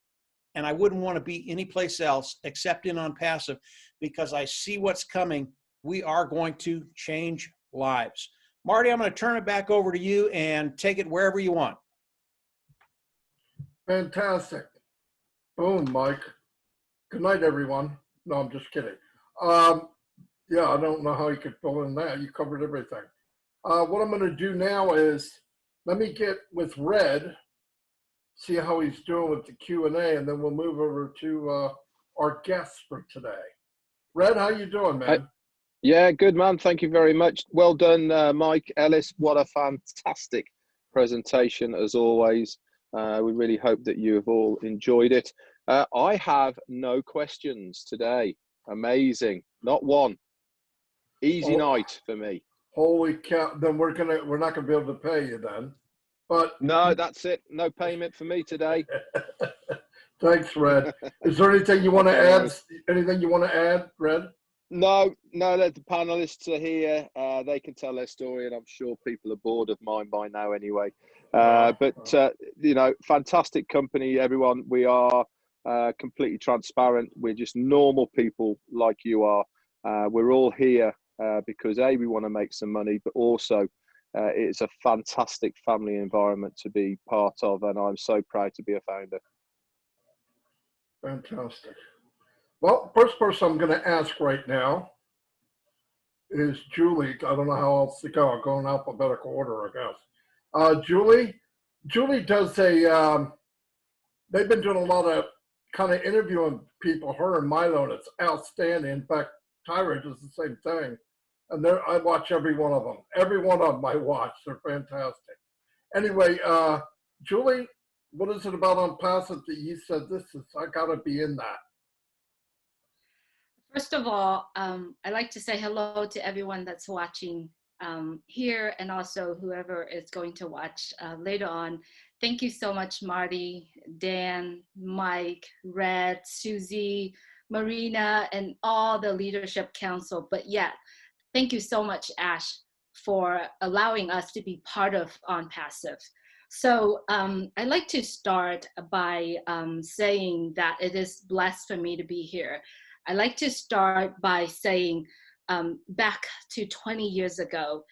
and I wouldn't want to be anyplace else except in OnPassive, because I see what's coming. We are going to change lives. Marty, I'm going to turn it back over to you and take it wherever you want. Fantastic. Boom, Mike. Good night, everyone. No, I'm just kidding. Yeah, I don't know how you could fill in that. You covered everything. What I'm going to do now is let me get with Red, see how he's doing with the Q&A, and then we'll move over to our guests for today. Red, how you doing, man? Yeah, good, man. Thank you very much. Well done, Mike Ellis. What a fantastic presentation, as always. We really hope that you have all enjoyed it. I have no questions today. Amazing. Not one. Easy night for me. Holy cow. Then we're not gonna be able to pay you then. But no, that's it. No payment for me today. Thanks, Red. Is there anything you want to add? Anything you want to add, Red? No, let the panelists are here. They can tell their story, and I'm sure people are bored of mine by now anyway. Fantastic company, everyone. We are completely transparent. We're just normal people like you are. We're all here because A, we want to make some money, but also it's a fantastic family environment to be part of, and I'm so proud to be a founder. Fantastic. Well, first person I'm going to ask right now is Julie. I don't know how else to go. I'll go in alphabetical order, I guess. Julie does they've been doing a lot of kind of interviewing people, her and Milo, and it's outstanding. In fact, Tyra does the same thing. And I watch every one of them. Every one of them I watch. They're fantastic. Anyway, Julie, what is it about OnPassive that you said I got to be in that? First of all, I'd like to say hello to everyone that's watching here, and also whoever is going to watch later on. Thank you so much, Marty, Dan, Mike, Red, Susie, Marina, and all the Leadership Council. But yeah, thank you so much, Ash, for allowing us to be part of OnPassive. So I'd like to start by saying that it is blessed for me to be here. I'd like to start by saying back to 20 years ago,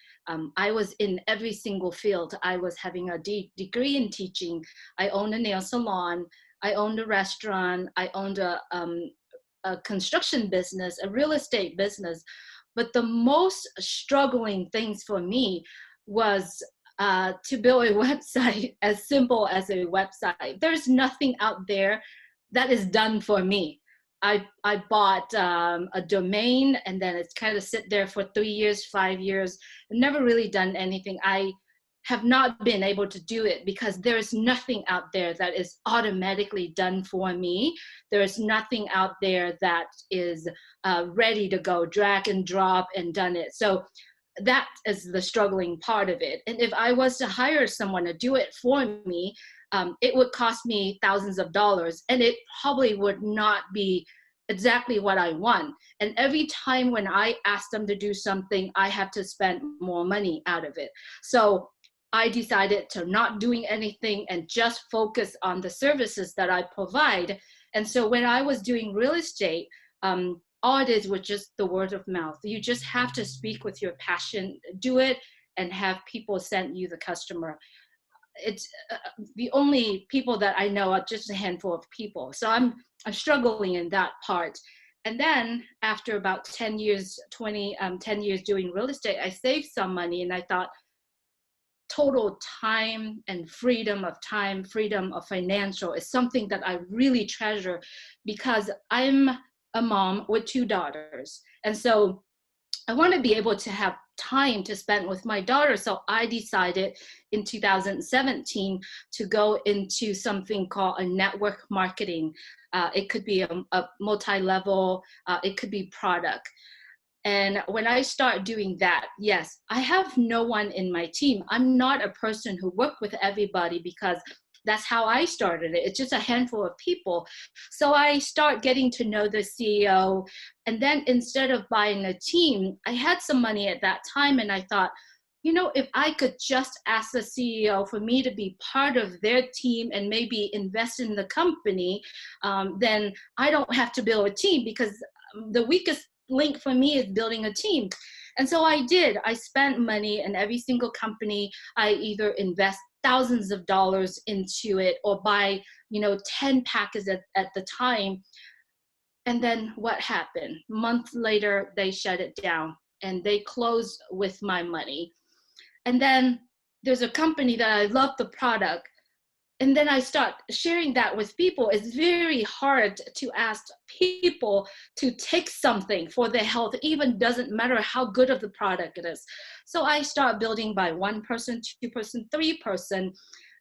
I was in every single field. I was having a degree in teaching. I owned a nail salon. I owned a restaurant. I owned a a construction business, a real estate business. But the most struggling things for me was to build a website as simple as a website. There's nothing out there that is done for me. I bought a domain, and then it's kind of sit there for 3 years, 5 years, never really done anything. I have not been able to do it because there is nothing out there that is automatically done for me. There is nothing out there that is ready to go, drag and drop and done it. So that is the struggling part of it. And if I was to hire someone to do it for me, it would cost me thousands of dollars, and it probably would not be exactly what I want. And every time when I ask them to do something, I have to spend more money out of it. So I decided to not doing anything and just focus on the services that I provide. And so when I was doing real estate, all it is was just the word of mouth. You just have to speak with your passion, do it, and have people send you the customer. It's the only people that I know are just a handful of people. So I'm struggling in that part. And then after about 10 years, 10 years doing real estate, I saved some money, and I thought, total time and freedom of time, freedom of financial is something that I really treasure, because I'm a mom with 2 daughters. And so I want to be able to have time to spend with my daughter. So I decided in 2017 to go into something called a network marketing. It could be a multi-level, it could be product. And when I start doing that, yes, I have no one in my team. I'm not a person who works with everybody, because that's how I started it. It's just a handful of people. So I start getting to know the CEO. And then instead of buying a team, I had some money at that time, and I thought, you know, if I could just ask the CEO for me to be part of their team and maybe invest in the company, then I don't have to build a team, because the weakest link for me is building a team. And so I did. I spent money in every single company. I either invest thousands of dollars into it or buy, 10 packages at the time. And then what happened? A month later, they shut it down and they closed with my money. And then there's a company that I love the product. And then I start sharing that with people. It's very hard to ask people to take something for their health, even doesn't matter how good of the product it is. So I start building by 1 person, 2 person, 3 person.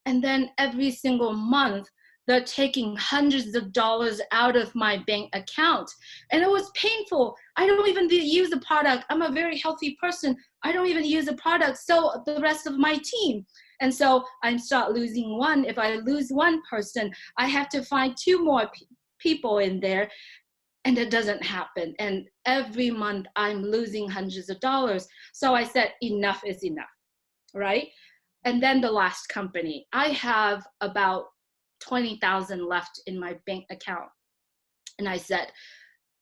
And then every single month, they're taking hundreds of dollars out of my bank account. And it was painful. I don't even use the product. I'm a very healthy person. I don't even use the product. So the rest of my team. And so I start losing one. If I lose 1 person, I have to find 2 more people in there, and it doesn't happen. And every month I'm losing hundreds of dollars. So I said, enough is enough, right? And then the last company, I have about 20,000 left in my bank account. And I said,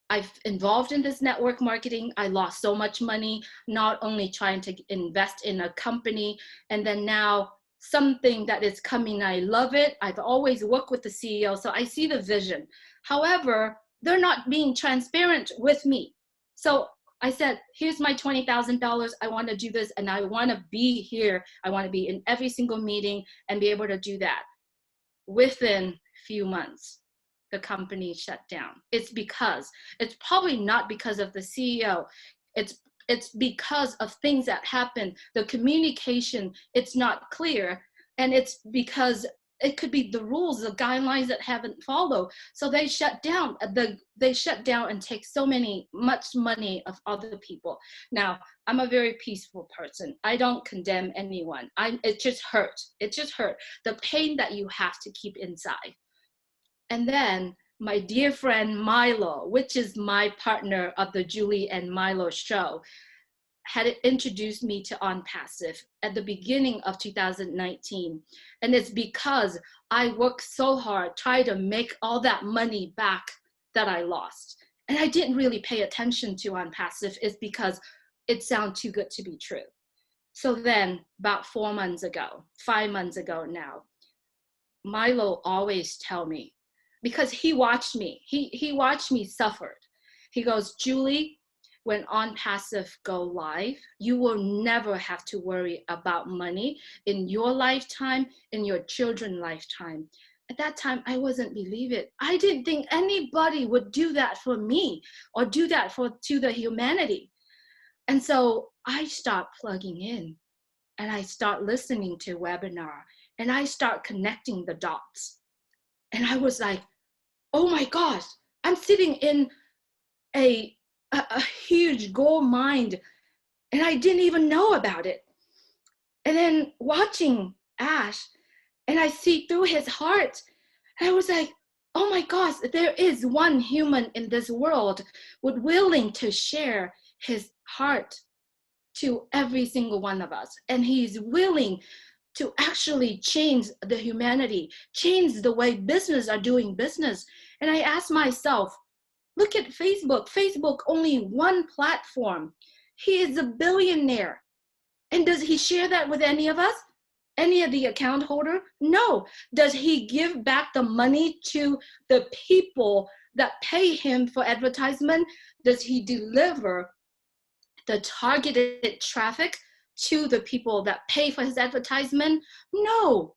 I've involved in this network marketing. I lost so much money, not only trying to invest in a company, and then now something that is coming, I love it. I've always worked with the CEO, so I see the vision. However, they're not being transparent with me. So I said, here's my $20,000. I want to do this, and I want to be here. I want to be in every single meeting and be able to do that. Within a few months, the company shut down. It's probably not because of the CEO. It's because of things that happen. The communication, it's not clear. And it's because it could be the rules, the guidelines that haven't followed. So they shut down. They shut down and take much money of other people. Now, I'm a very peaceful person. I don't condemn anyone. It just hurt. It just hurt. The pain that you have to keep inside. And then my dear friend Milo, which is my partner of the Julie and Milo show, had introduced me to OnPassive at the beginning of 2019. And it's because I worked so hard, trying to make all that money back that I lost. And I didn't really pay attention to OnPassive. It's because it sounds too good to be true. So then about 5 months ago now, Milo always tell me, because he watched me. He watched me suffer. He goes, Julie, when OnPassive go live, you will never have to worry about money in your lifetime, in your children's lifetime. At that time, I wasn't believe it. I didn't think anybody would do that for me or do that to the humanity. And so I start plugging in and I start listening to webinar and I start connecting the dots. And I was like, oh my gosh, I'm sitting in a huge gold mine and I didn't even know about it. And then watching Ash, and I see through his heart, and I was like, oh my gosh, there is one human in this world willing to share his heart to every single one of us. And he's willing to actually change the humanity, change the way business are doing business. And I asked myself, look at Facebook. Facebook, only one platform. He is a billionaire. And does he share that with any of us? Any of the account holder? No. Does he give back the money to the people that pay him for advertisement? Does he deliver the targeted traffic to the people that pay for his advertisement? No.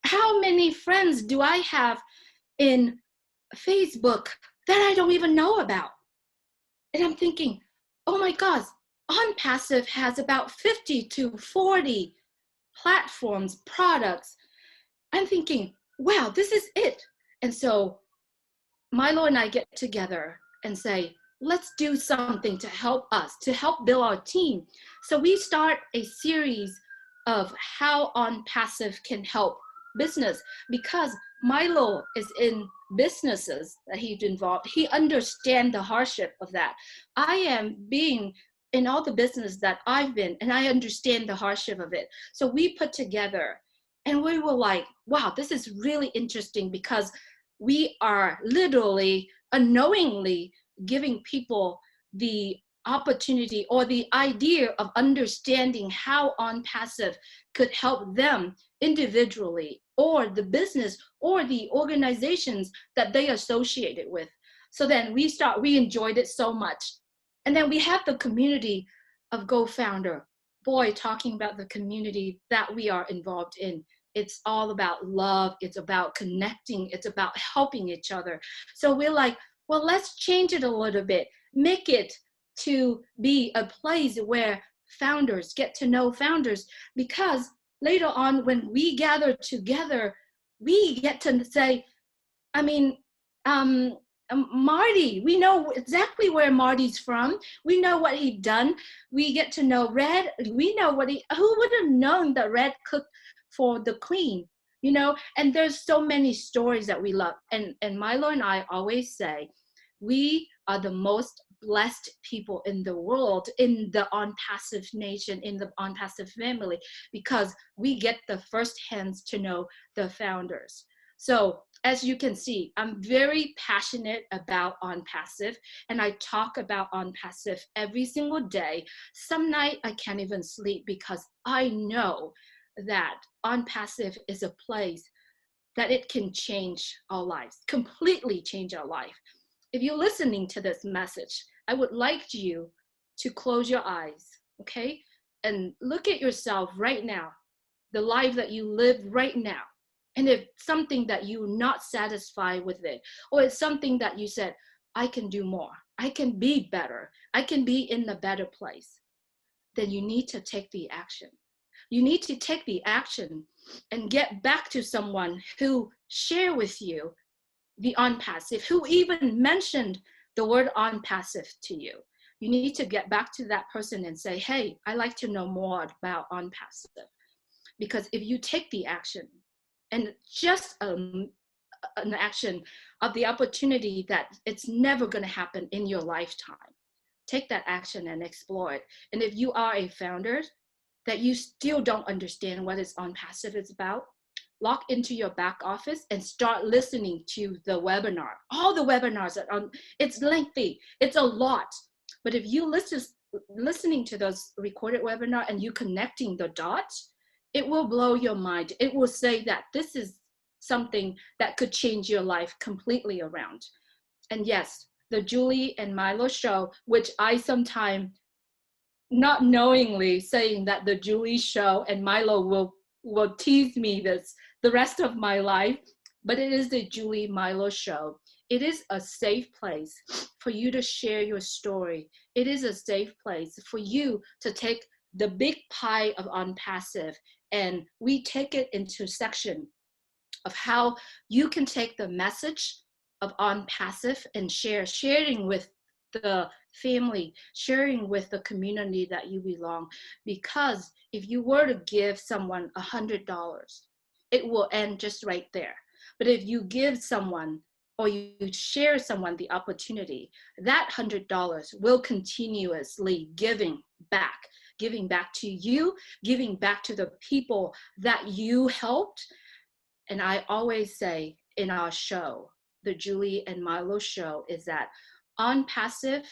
How many friends do I have in Facebook that I don't even know about? And I'm thinking, oh my God, OnPassive has about 50 to 40 platforms, products. I'm thinking, wow, this is it. And so Milo and I get together and say, let's do something to help us, to help build our team. So we start a series of how OnPassive can help business, because Milo is in businesses that he's involved. He understands the hardship of that. I am being in all the business that I've been, and I understand the hardship of it. So we put together and we were like, wow, this is really interesting, because we are literally unknowingly giving people the opportunity or the idea of understanding how OnPassive could help them individually, or the business or the organizations that they associated with. So then we enjoyed it so much. And then we have the community of Go Founder. Boy, talking about the community that we are involved in. It's all about love. It's about connecting. It's about helping each other. So we're like, well, let's change it a little bit. Make it to be a place where founders get to know founders, because later on when we gather together, we get to say, I mean, Marty, we know exactly where Marty's from. We know what he done. We get to know Red. We know who would have known that Red cooked for the Queen, you know? And there's so many stories that we love. And Milo and I always say, we are the most blessed people in the world, in the OnPassive nation, in the OnPassive family, because we get the first hands to know the founders. So as you can see, I'm very passionate about OnPassive, and I talk about OnPassive every single day. Some night I can't even sleep, because I know that OnPassive is a place that it can change our lives, completely change our life. If you're listening to this message, I would like you to close your eyes, okay? And look at yourself right now, the life that you live right now. And if something that you're not satisfied with it, or it's something that you said, I can do more, I can be better, I can be in a better place, then you need to take the action. You need to take the action and get back to someone who share with you the OnPassive, who even mentioned the word OnPassive to you. You need to get back to that person and say, hey, I'd like to know more about OnPassive. Because if you take the action, and just an action of the opportunity that it's never going to happen in your lifetime, take that action and explore it. And if you are a founder that you still don't understand what is OnPassive is about, log into your back office and start listening to the webinar. All the webinars are on, it's lengthy, it's a lot. But if you listening to those recorded webinar and you connecting the dots, it will blow your mind. It will say that this is something that could change your life completely around. And yes, the Julie and Milo show, which I sometimes not knowingly saying that the Julie show and Milo will tease me this the rest of my life, but it is the Julie Milo show. It is a safe place for you to share your story. It is a safe place for you to take the big pie of OnPassive, and we take it into section of how you can take the message of OnPassive and sharing with the family, sharing with the community that you belong. Because if you were to give someone $100, it will end just right there. But if you give someone or you share someone the opportunity, that $100 will continuously giving back to you, giving back to the people that you helped. And I always say in our show, the Julie and Milo show, is that OnPassive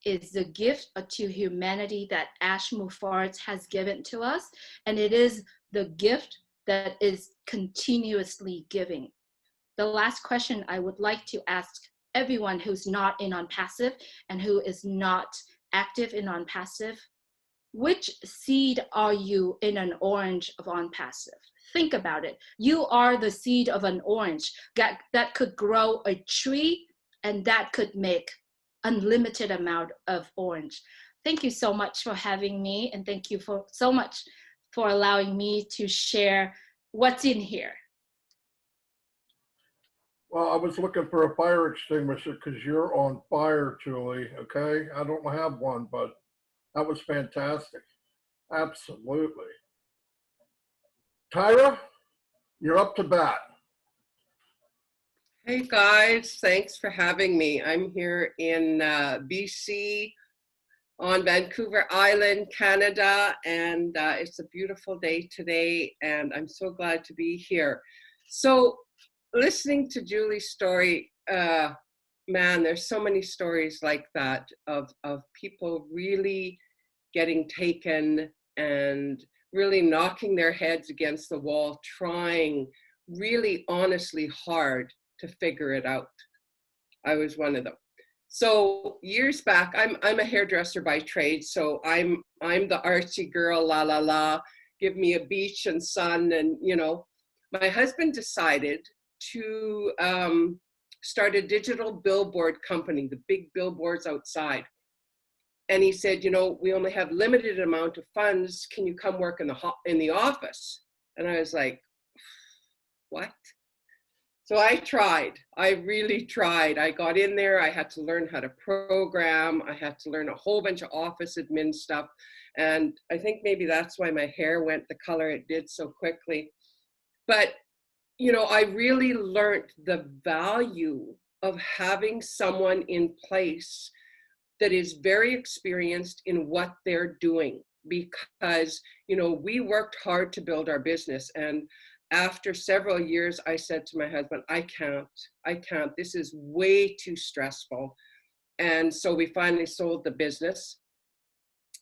is the gift to humanity that Ash Mufarz has given to us. And it is the gift that is continuously giving. The last question I would like to ask everyone who's not in OnPassive and who is not active in OnPassive: which seed are you in an orange of OnPassive? Think about it. You are the seed of an orange that could grow a tree, and that could make unlimited amount of orange. Thank you so much for having me, and thank you so much for allowing me to share what's in here. Well, I was looking for a fire extinguisher because you're on fire, Julie. Okay. I don't have one, but that was fantastic. Absolutely. Tyra, you're up to bat. Hey guys, thanks for having me. I'm here in BC on Vancouver Island, Canada, and it's a beautiful day today, and I'm so glad to be here. So listening to Julie's story, man, there's so many stories like that of people really getting taken and really knocking their heads against the wall, trying really honestly hard to figure it out. I was one of them. So years back, I'm a hairdresser by trade, so I'm the artsy girl, la la la, give me a beach and sun, and you know, my husband decided to start a digital billboard company, the big billboards outside. And he said, you know, we only have limited amount of funds. Can you come work in the office? And I was like, what? So I tried. I really tried. I got in there. I had to learn how to program. I had to learn a whole bunch of office admin stuff. And I think maybe that's why my hair went the color it did so quickly. But, you know, I really learned the value of having someone in place that is very experienced in what they're doing, because, you know, we worked hard to build our business. And after several years, I said to my husband, I can't, this is way too stressful. And so we finally sold the business.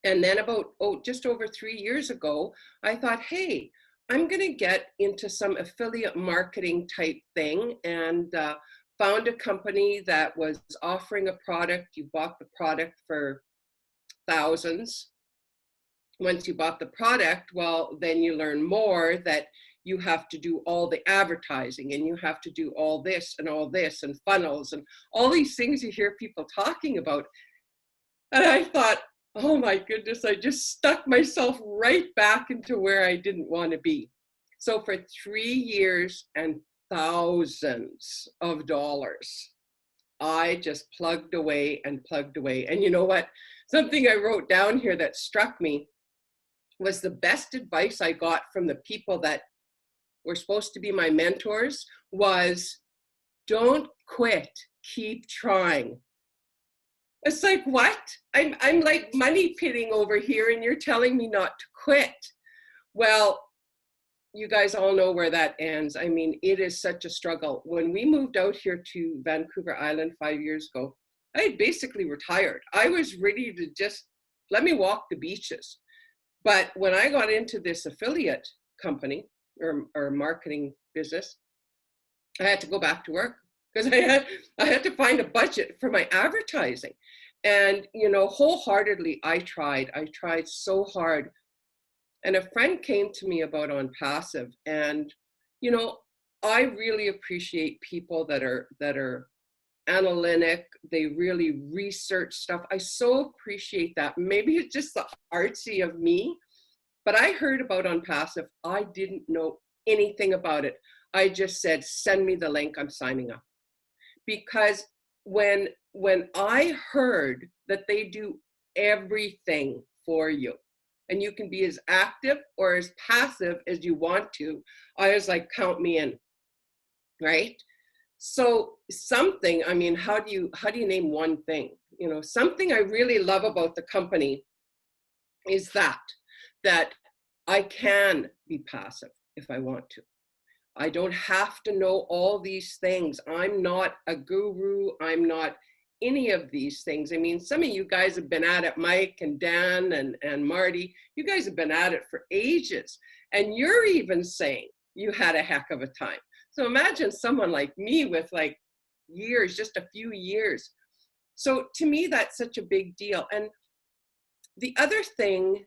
And then about, just over 3 years ago, I thought, hey, I'm gonna get into some affiliate marketing type thing, and found a company that was offering a product. You bought the product for thousands. Once you bought the product, well, then you learn more that you have to do all the advertising, and you have to do all this and funnels and all these things you hear people talking about. And I thought, oh my goodness, I just stuck myself right back into where I didn't want to be. So for 3 years and thousands of dollars, I just plugged away and plugged away. And you know what? Something I wrote down here that struck me was the best advice I got from the people that were supposed to be my mentors was, don't quit, keep trying. It's like, what? I'm like money pitting over here, and you're telling me not to quit. Well, you guys all know where that ends. I mean, it is such a struggle. When we moved out here to Vancouver Island 5 years ago, I had basically retired. I was ready to just let me walk the beaches. But when I got into this affiliate company or marketing business, I had to go back to work because I had to find a budget for my advertising. And, you know, wholeheartedly, I tried so hard. And a friend came to me about OnPassive, and, you know, I really appreciate people that are analytic. They really research stuff. I so appreciate that. Maybe it's just the artsy of me, but I heard about OnPassive. I didn't know anything about it. I just said, send me the link, I'm signing up. Because when I heard that they do everything for you, and you can be as active or as passive as you want to, I was like, count me in, right? So something, I mean, how do you name one thing? You know, something I really love about the company is that I can be passive if I want to. I don't have to know all these things. I'm not a guru. I'm not any of these things. I mean, some of you guys have been at it, Mike and Dan and Marty, you guys have been at it for ages. And you're even saying you had a heck of a time. So imagine someone like me with like years, just a few years. So to me, that's such a big deal. And the other thing,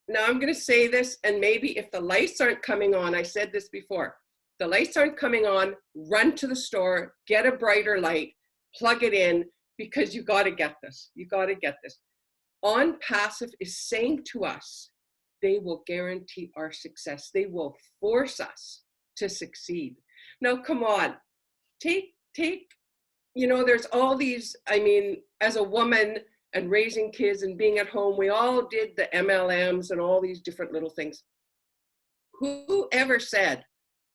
now I'm going to say this, and maybe if the lights aren't coming on, I said this before, the lights aren't coming on, run to the store, get a brighter light, plug it in, because you got to get this. You got to get this. OnPassive is saying to us, they will guarantee our success. They will force us to succeed. Now, come on, take, you know, there's all these, I mean, as a woman and raising kids and being at home, we all did the MLMs and all these different little things. Whoever said,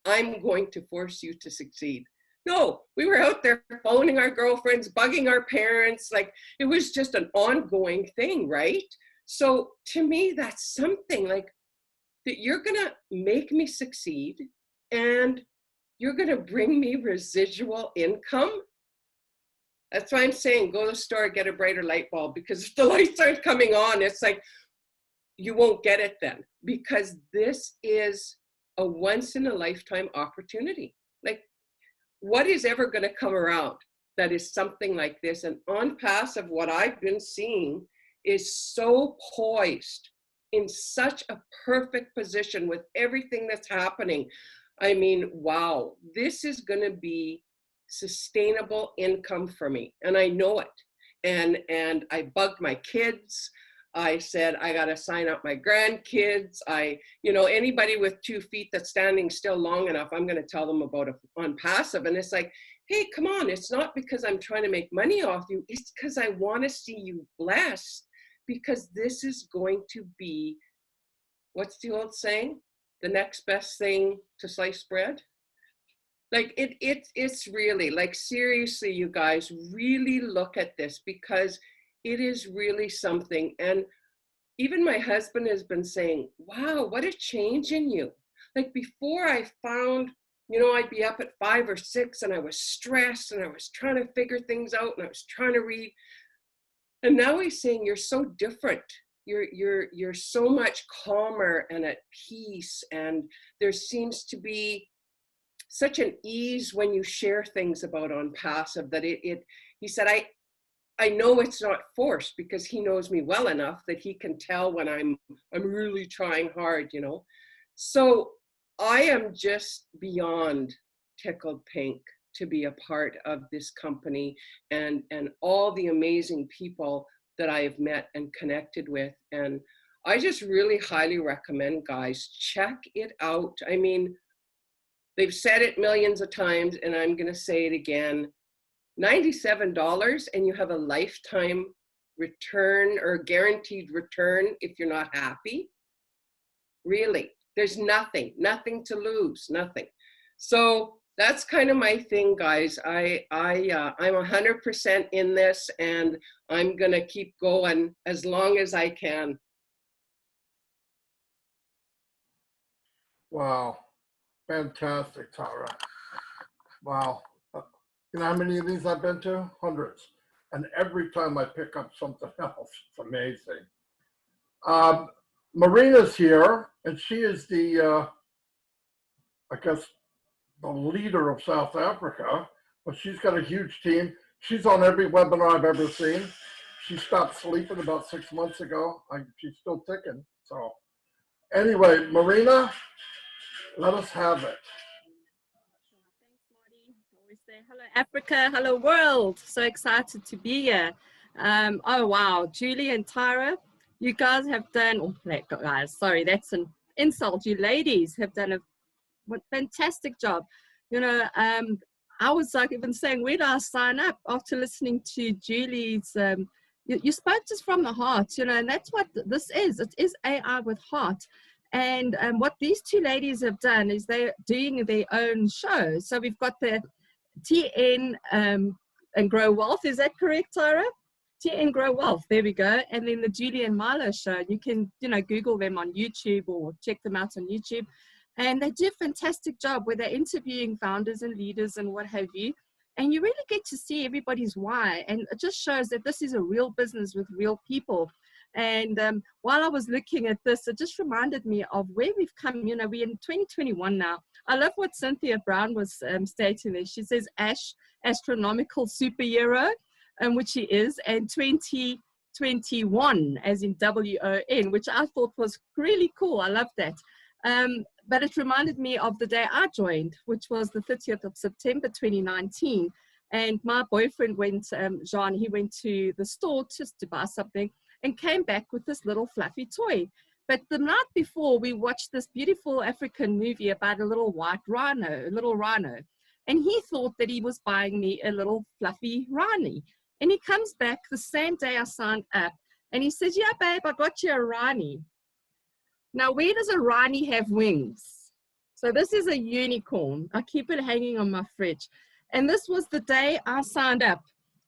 I'm going to force you to succeed? No, we were out there phoning our girlfriends, bugging our parents. Like, it was just an ongoing thing, right? So to me, that's something like that you're gonna make me succeed and you're gonna bring me residual income. That's why I'm saying go to the store, get a brighter light bulb, because if the lights aren't coming on, it's like, you won't get it then, because this is a once in a lifetime opportunity. Like, what is ever going to come around that is something like this? And OnPassive, what I've been seeing is so poised in such a perfect position with everything that's happening. I mean, wow, this is going to be sustainable income for me. And I know it. And I bugged my kids. I said, I got to sign up my grandkids. You know, anybody with 2 feet that's standing still long enough, I'm going to tell them about OnPassive. And it's like, hey, come on. It's not because I'm trying to make money off you. It's because I want to see you blessed, because this is going to be, what's the old saying? The next best thing to sliced bread. Like it's really, like, seriously, you guys, really look at this, because it is really something. And even my husband has been saying, wow, what a change in you. Like, before I found, you know, I'd be up at 5 or 6 and I was stressed and I was trying to figure things out and I was trying to read. And now he's saying, you're so different. You're so much calmer and at peace. And there seems to be such an ease when you share things about OnPassive that he said, I know it's not forced, because he knows me well enough that he can tell when I'm really trying hard, you know. So I am just beyond tickled pink to be a part of this company and all the amazing people that I have met and connected with. And I just really highly recommend, guys, check it out. I mean, they've said it millions of times, and I'm going to say it again. $97 and you have a lifetime return or guaranteed return if you're not happy. Really, there's nothing to lose, nothing. So that's kind of my thing, guys. I'm 100% in this, and I'm gonna keep going as long as I can. Wow, fantastic, Tara. Wow. You know how many of these I've been to? Hundreds. And every time I pick up something else, it's amazing. Marina's here, and she is the, I guess, the leader of South Africa, but she's got a huge team. She's on every webinar I've ever seen. She stopped sleeping about 6 months ago. She's still ticking. So anyway, Marina, let us have it. Thanks, Marty. Always say hello, Africa, hello, world. So excited to be here. Oh, wow. Julie and Tyra, you guys have done, oh, guys, sorry, that's an insult. You ladies have done a fantastic job. You know, I was like even saying, where do I sign up after listening to Julie's? You spoke just from the heart, you know, and that's what this is. It is AI with heart. And what these two ladies have done is they're doing their own show. So we've got the TN and Grow Wealth. Is that correct, Tyra? TN Grow Wealth. There we go. And then the Julie and Milo show. You can, you know, Google them on YouTube or check them out on YouTube. And they do a fantastic job where they're interviewing founders and leaders and what have you. And you really get to see everybody's why. And it just shows that this is a real business with real people. And while I was looking at this, it just reminded me of where we've come. You know, we're in 2021 now. I love what Cynthia Brown was stating there. She says, Ash, astronomical superhero, which she is, and 2021, as in WON, which I thought was really cool. I love that. But it reminded me of the day I joined, which was the 30th of September 2019. And my boyfriend went, Jean, he went to the store just to buy something and came back with this little fluffy toy. But the night before, we watched this beautiful African movie about a little white rhino, a little rhino. And he thought that he was buying me a little fluffy rhino. And he comes back the same day I signed up. And he says, yeah, babe, I got you a rhino. Now, where does a rhino have wings? So this is a unicorn. I keep it hanging on my fridge. And this was the day I signed up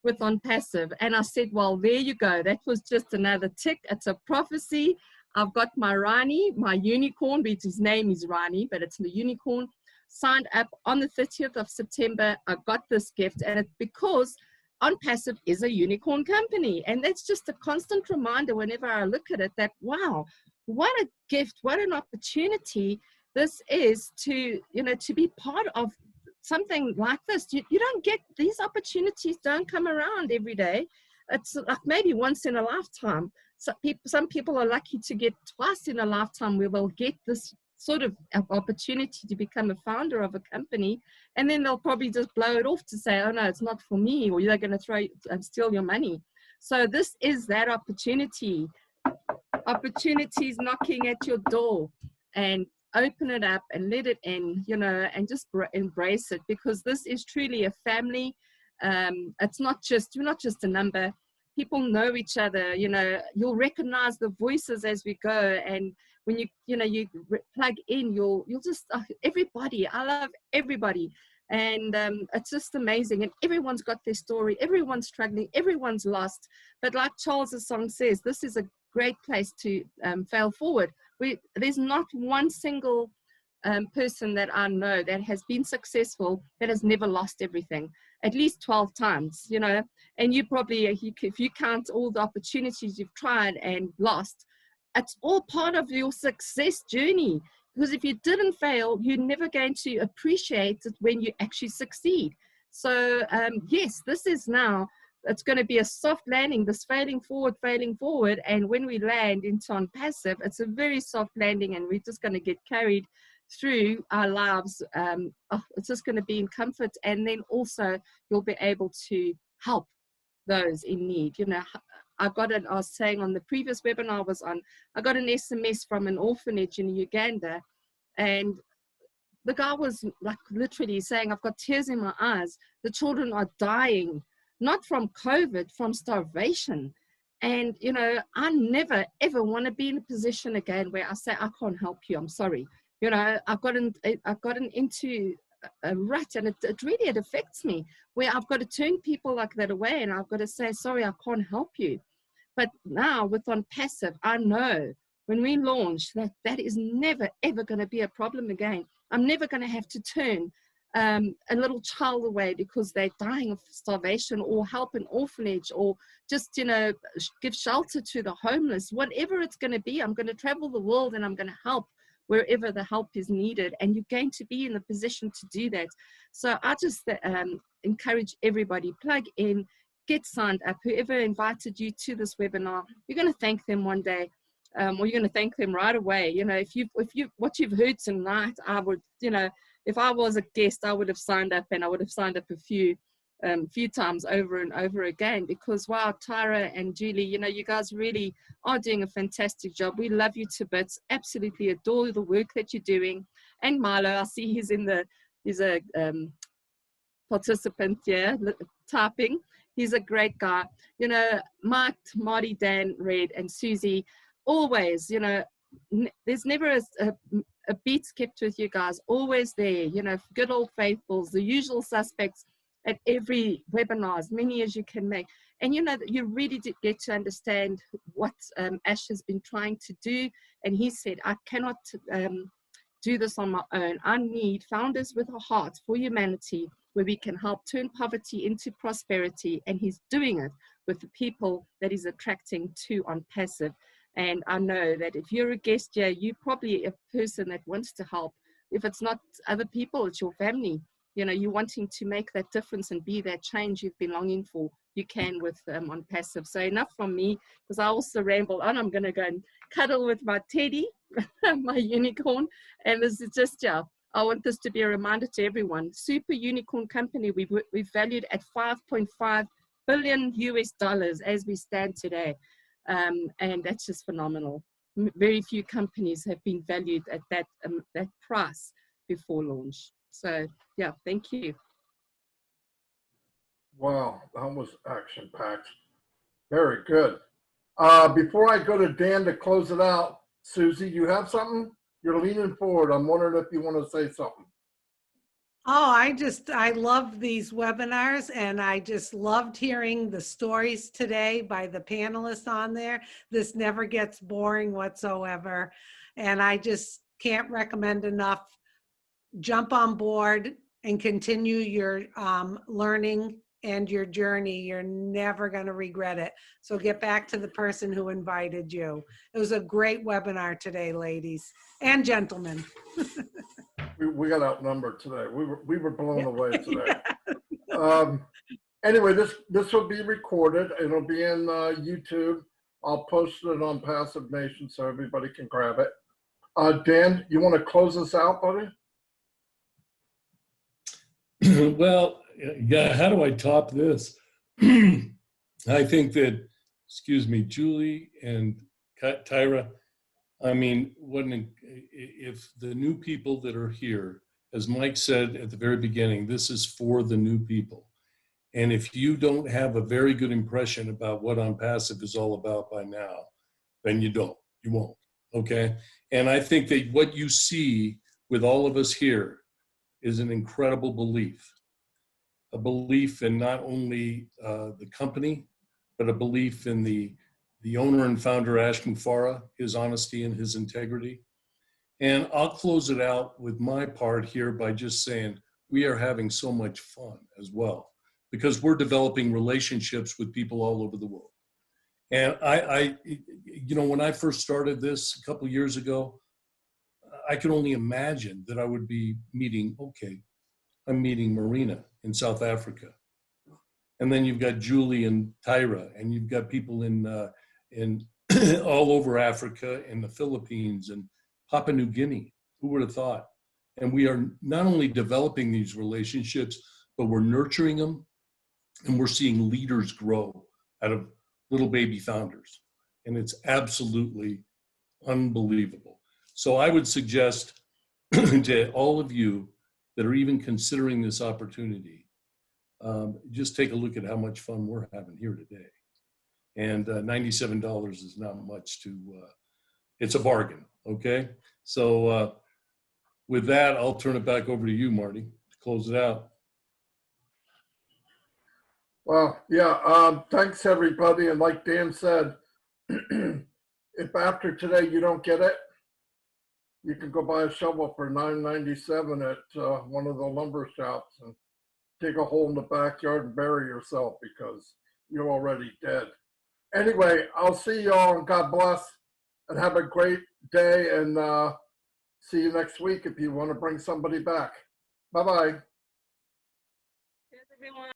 with OnPassive. And I said, well, there you go. That was just another tick. It's a prophecy. I've got my rhino, my unicorn, which his name is Rani, but it's the unicorn, signed up on the 30th of September. I got this gift. And it's because OnPassive is a unicorn company. And that's just a constant reminder whenever I look at it that, wow, what a gift, what an opportunity this is to, you know, to be part of something like this. You don't get, these opportunities don't come around every day. It's like maybe once in a lifetime. Some people are lucky to get twice in a lifetime where they'll get this sort of opportunity to become a founder of a company, and then they'll probably just blow it off to say, oh no, it's not for me, or they're going to throw and steal your money. So this is that opportunity. Opportunities knocking at your door, and open it up and let it in, you know, and just embrace it, because this is truly a family. It's not just, you're not just a number. People know each other, you know, you'll recognize the voices as we go. And when you plug in, you'll just, everybody, I love everybody. And it's just amazing. And everyone's got their story. Everyone's struggling. Everyone's lost. But like Charles's song says, this is a great place to fail forward. There's not one single person that I know that has been successful that has never lost everything, at least 12 times, you know. And you probably, if you count all the opportunities you've tried and lost, it's all part of your success journey. Because if you didn't fail, you're never going to appreciate it when you actually succeed. So yes, this is now, it's going to be a soft landing, this failing forward. And when we land into OnPassive, it's a very soft landing, and we're just going to get carried through our lives. It's just going to be in comfort. And then also you'll be able to help those in need. You know, I was saying on the previous webinar I was on, I got an SMS from an orphanage in Uganda, and the guy was like literally saying, I've got tears in my eyes. The children are dying, not from COVID, from starvation. And, you know, I never, ever want to be in a position again where I say, I can't help you, I'm sorry. You know, I've gotten into a rut, and it really affects me, where I've got to turn people like that away, and I've got to say, sorry, I can't help you. But now with OnPassive, I know when we launch that is never, ever going to be a problem again. I'm never going to have to turn a little child away because they're dying of starvation, or help an orphanage, or just, you know, give shelter to the homeless. Whatever it's going to be, I'm going to travel the world and I'm going to help wherever the help is needed, and you're going to be in the position to do that. So I just encourage everybody, plug in, get signed up. Whoever invited you to this webinar, you're going to thank them one day, or you're going to thank them right away. You know, if you what you've heard tonight, I would, you know, if I was a guest, I would have signed up, and I would have signed up a few times over and over again, because wow, Tyra and Julie, you know, you guys really are doing a fantastic job. We love you to bits, absolutely adore the work that you're doing. And Milo, I see he's a participant here, typing. He's a great guy. You know, Mike, Marty, Dan, Red, and Susie, always, you know, there's never a beat skipped with you guys, always there, you know, good old faithfuls, the usual suspects at every webinar, as many as you can make. And you know that you really did get to understand what Ash has been trying to do. And he said, I cannot do this on my own. I need founders with a heart for humanity, where we can help turn poverty into prosperity. And he's doing it with the people that he's attracting to OnPassive. And I know that if you're a guest here, you're probably a person that wants to help. If it's not other people, it's your family. You know, you're wanting to make that difference and be that change you've been longing for. You can with OnPassive. So enough from me, because I also ramble on. I'm going to go and cuddle with my teddy, my unicorn. And this is just, yeah, I want this to be a reminder to everyone. Super unicorn company, we've valued at $5.5 billion US as we stand today. And that's just phenomenal. Very few companies have been valued at that price before launch. So yeah, thank you. Wow, that was action-packed. Very good. Before I go to Dan to close it out, Susie, you have something? You're leaning forward. I'm wondering if you want to say something. Oh, I love these webinars, and I just loved hearing the stories today by the panelists on there. This never gets boring whatsoever. And I just can't recommend enough. Jump on board and continue your learning and your journey. You're never going to regret it. So get back to the person who invited you. It was a great webinar today, ladies and gentlemen. We got outnumbered today. We were blown away today. Yeah. Anyway, this will be recorded. It'll be in YouTube. I'll post it on Passive Nation so everybody can grab it. Dan, you want to close us out, buddy? Well, yeah, how do I top this? I think that, excuse me, Julie and Tyra, I mean, if the new people that are here, as Mike said at the very beginning, this is for the new people. And if you don't have a very good impression about what OnPassive is all about by now, then you won't, okay? And I think that what you see with all of us here is an incredible belief. A belief in not only the company, but a belief in the owner and founder, Ash Mufareh, his honesty and his integrity. And I'll close it out with my part here by just saying we are having so much fun as well, because we're developing relationships with people all over the world. And you know, when I first started this a couple of years ago, I could only imagine that I would be meeting, I'm meeting Marina in South Africa. And then you've got Julie and Tyra, and you've got people in all over Africa and the Philippines and Papua New Guinea. Who would have thought? And we are not only developing these relationships, but we're nurturing them, and we're seeing leaders grow out of little baby founders. And it's absolutely unbelievable. So I would suggest to all of you that are even considering this opportunity, just take a look at how much fun we're having here today. And $97 is not much to, it's a bargain, okay? So with that, I'll turn it back over to you, Marty, to close it out. Well, yeah, thanks everybody. And like Dan said, if after today you don't get it, you can go buy a shovel for $9.97 at one of the lumber shops and dig a hole in the backyard and bury yourself because you're already dead. Anyway, I'll see y'all, and God bless, and have a great day. And see you next week if you want to bring somebody back. Bye-bye. Cheers, everyone.